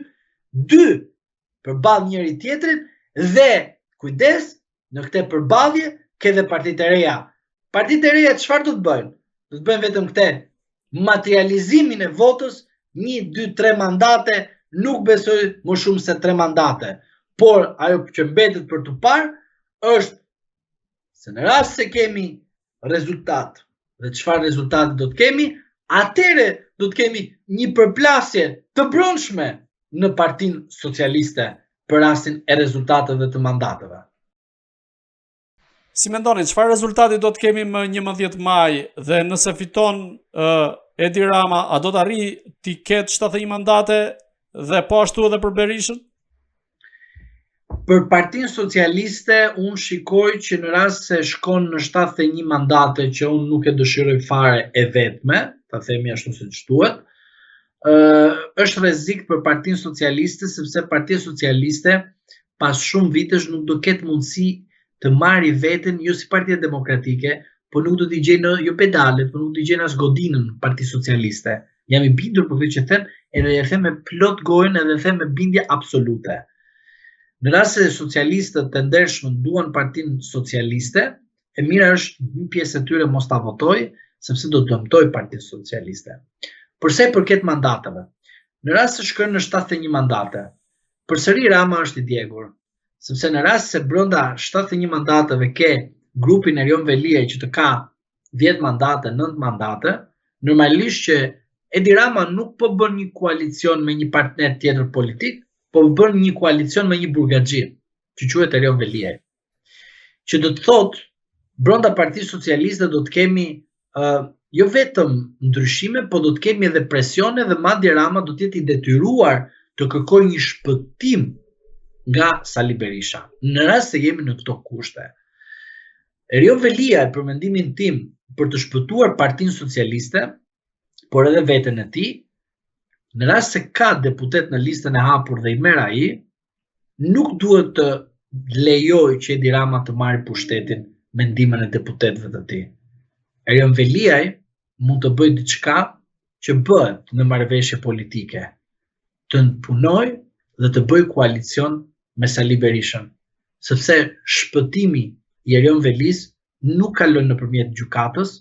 përballë njëri tjetrit dhe kujdes, në këtë përballje ke dhe partitë e reja. Partitë e reja çfarë do të bëjnë? Do të bëjnë vetëm këtë, materializimin e votës, 1, 2, 3 mandate, nuk besoj më shumë se 3 mandate. Por ajo që mbetet për të parë është se në rast se kemi rezultat dhe çfarë rezultati do të kemi, atëre do të kemi një përplasje të brendshme në Partinë Socialiste për rastin e rezultateve të mandateve. Si mendoni, çfarë rezultati do të kemi më 11 maj dhe nëse fiton Edi Rama, a do të arrijë të ketë 71 mandate dhe po ashtu edhe për Berishën? Për Partinë Socialiste, unë shikoj që në rast se shkon në 71 mandate, që unë nuk e dëshiroj fare e vetme, ta themi ashtu siç duhet, është rrezik për Partinë Socialiste, sepse Partia Socialiste pas shumë vitesh nuk do ketë mundësi të marrë veten jo si Partia Demokratike, por nuk do t'i gjejnë jo pedalet, por nuk do t'i gjejnë as godinën Partisë Socialiste. Jam I bindur për këtë që them, edhe e them me plot gojën edhe e them me bindje absolute. Në rast se socialistët të ndershëm duan Partinë Socialiste, e mira është një pjesë e tyre mos ta votoj, sepse do të dëmtoj Partinë Socialiste. Përsa i përket mandateve. Në rast se shkon në 71 mandate, përsëri Rama është i djegur, sepse në rast se brenda 71 mandateve ke grupin Erion Veliaj që të ka 10 mandate, 9 mandate, normalisht që Edi Rama nuk po bën një koalicion me një partner tjetër politik, po bën një koalicion me një burgaxhi, që quhet Erion Veliaj. Që do të thotë, brenda Partisë Socialiste do të kemi jo vetëm ndryshime, po do të kemi edhe presione dhe madje Rama do të jetë i detyruar të kërkojë një shpëtim nga Sali Berisha. Në rast se jemi në këto kushte. Erion Veliaj, për mendimin tim, për të shpëtuar Partinë Socialiste, por edhe veten e tij, në rast se ka deputet në listën e hapur dhe i merr ai, nuk duhet të lejoj që Edi Rama të marrë pushtetin me ndihmën e deputetëve të tij. Erion Veliaj mund të bëjë diçka që bëhet në marrëveshje politike, të punoj dhe të bëjë koalicion me Sali Berishën, sepse shpëtimi i Erion Velis nuk kalon nëpërmjet gjykatës,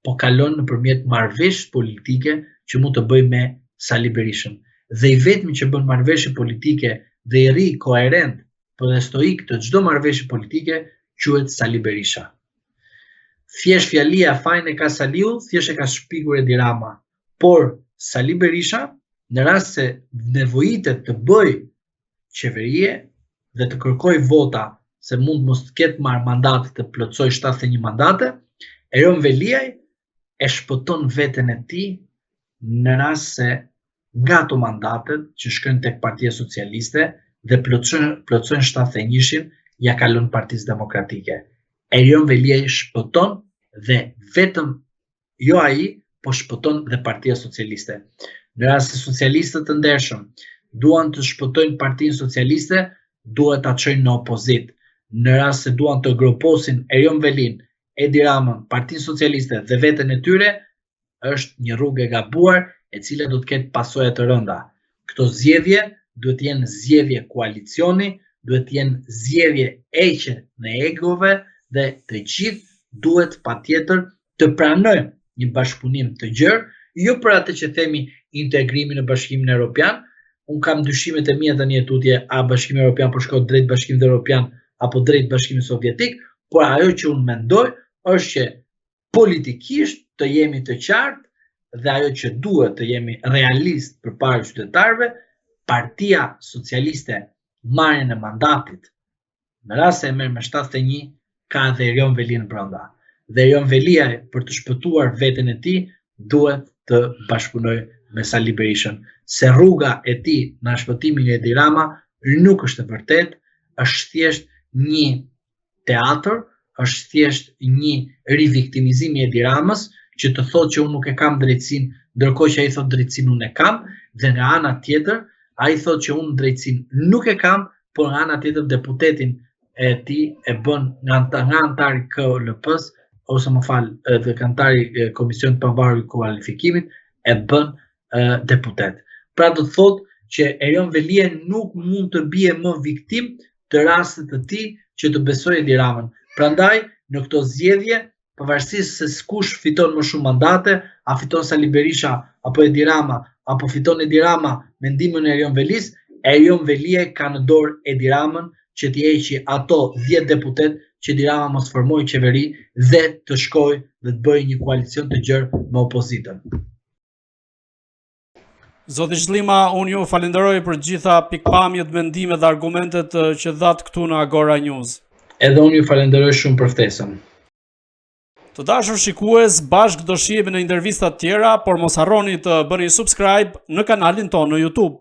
po kalon nëpërmjet marrëveshjes politike që mund të bëjë me Sali Berishën. Dhe i vetmi që bën marrëveshje politike dhe i rri koherent dhe stoik të çdo marrëveshje politike quhet Sali Berisha. Thjesht fjalia fajin e ka Saliu, thjesht e ka shpikur Edi Rama. Por Sali Berisha, në rast se nevojitet të bëj qeverie dhe të kërkoj vota se mund mos të ketë marrë mandate të plotësoj 71 mandate, Erion Veliaj e shpëton veten e tij në rast se nga ato mandatet që shkojnë tek Partia Socialiste dhe plotësojnë 71-shin, ja kalon Partisë Demokratike. Erion Veliaj shpëton dhe vetëm jo ai, po shpëton dhe Partia Socialiste. Në rast se socialistët të ndershëm duan të shpëtojnë Partinë Socialiste, duhet ta çojnë në opozit. Në rast se duan të groposin Erion Velin, Edi Ramën, Partinë Socialiste dhe veten e tyre, është një rrugë e gabuar e cila do të ketë pasoja të rënda. Këto zgjedhje duhet të jenë zgjedhje koalicioni, duhet të jenë zgjedhje heqje në egove dhe të gjithë duhet patjetër të pranojnë një bashkëpunim të gjerë, jo për atë që themi integrimi në Bashkimin Evropian. Unë kam dyshimet e mia tani e tutje, a Bashkimi Evropian po shkon drejt Bashkimit Evropian apo drejt Bashkimit Sovjetik, por ajo që unë mendoj është që politikisht të jemi të qartë dhe ajo që duhet të jemi realist përpara qytetarëve, Partia Socialiste marrjen e mandatit në rast se e merr me 71 ka dhe Erion Velin brenda. Dhe Erion Veliaj për të shpëtuar veten e tij duhet të bashkëpunojë me Sali Berishën, se rruga e tij në shpëtimin e Edi Rama nuk është e vërtetë, është thjesht një teatr, është thjesht një riviktimizim i Edi Ramës, që të thotë që unë nuk e kam drejtësinë, ndërkohë që ai thotë drejtësinë unë e kam, dhe nga ana tjetër ai thotë që unë drejtësinë nuk e kam, por nga ana tjetër deputetin e tij e bën nga antari KLP-s, ose më fal, dhe antari Komisionit të Pavarur i Kualifikimit e bën deputet. Pra do të thotë që Erion Veliaj nuk mund të bie më viktim të rastit të tij që të besojë Edi Ramën. Prandaj në këto zgjedhje, pavarësisht se kush fiton më shumë mandate, a fiton Sali Berisha apo Edi Rama, apo fiton Edi Rama me ndihmën e Erion Velis, Erion Veliaj ka në dorë Edi Ramën që t'i heqë ato 10 deputet që Edi Rama mos formojë qeveri dhe të shkojë dhe të bëjë një koalicion të gjerë me opozitën. Zoti Zhlima, unë ju falenderoj për gjitha pikpamjet, mendimet dhe argumentet që dhat këtu në Agora News. Edhe unë ju falenderoj shumë për ftesën. Të dashur shikues, bashkë do shihemi në intervista tjera, por mos harroni të bëni subscribe në kanalin tonë në YouTube.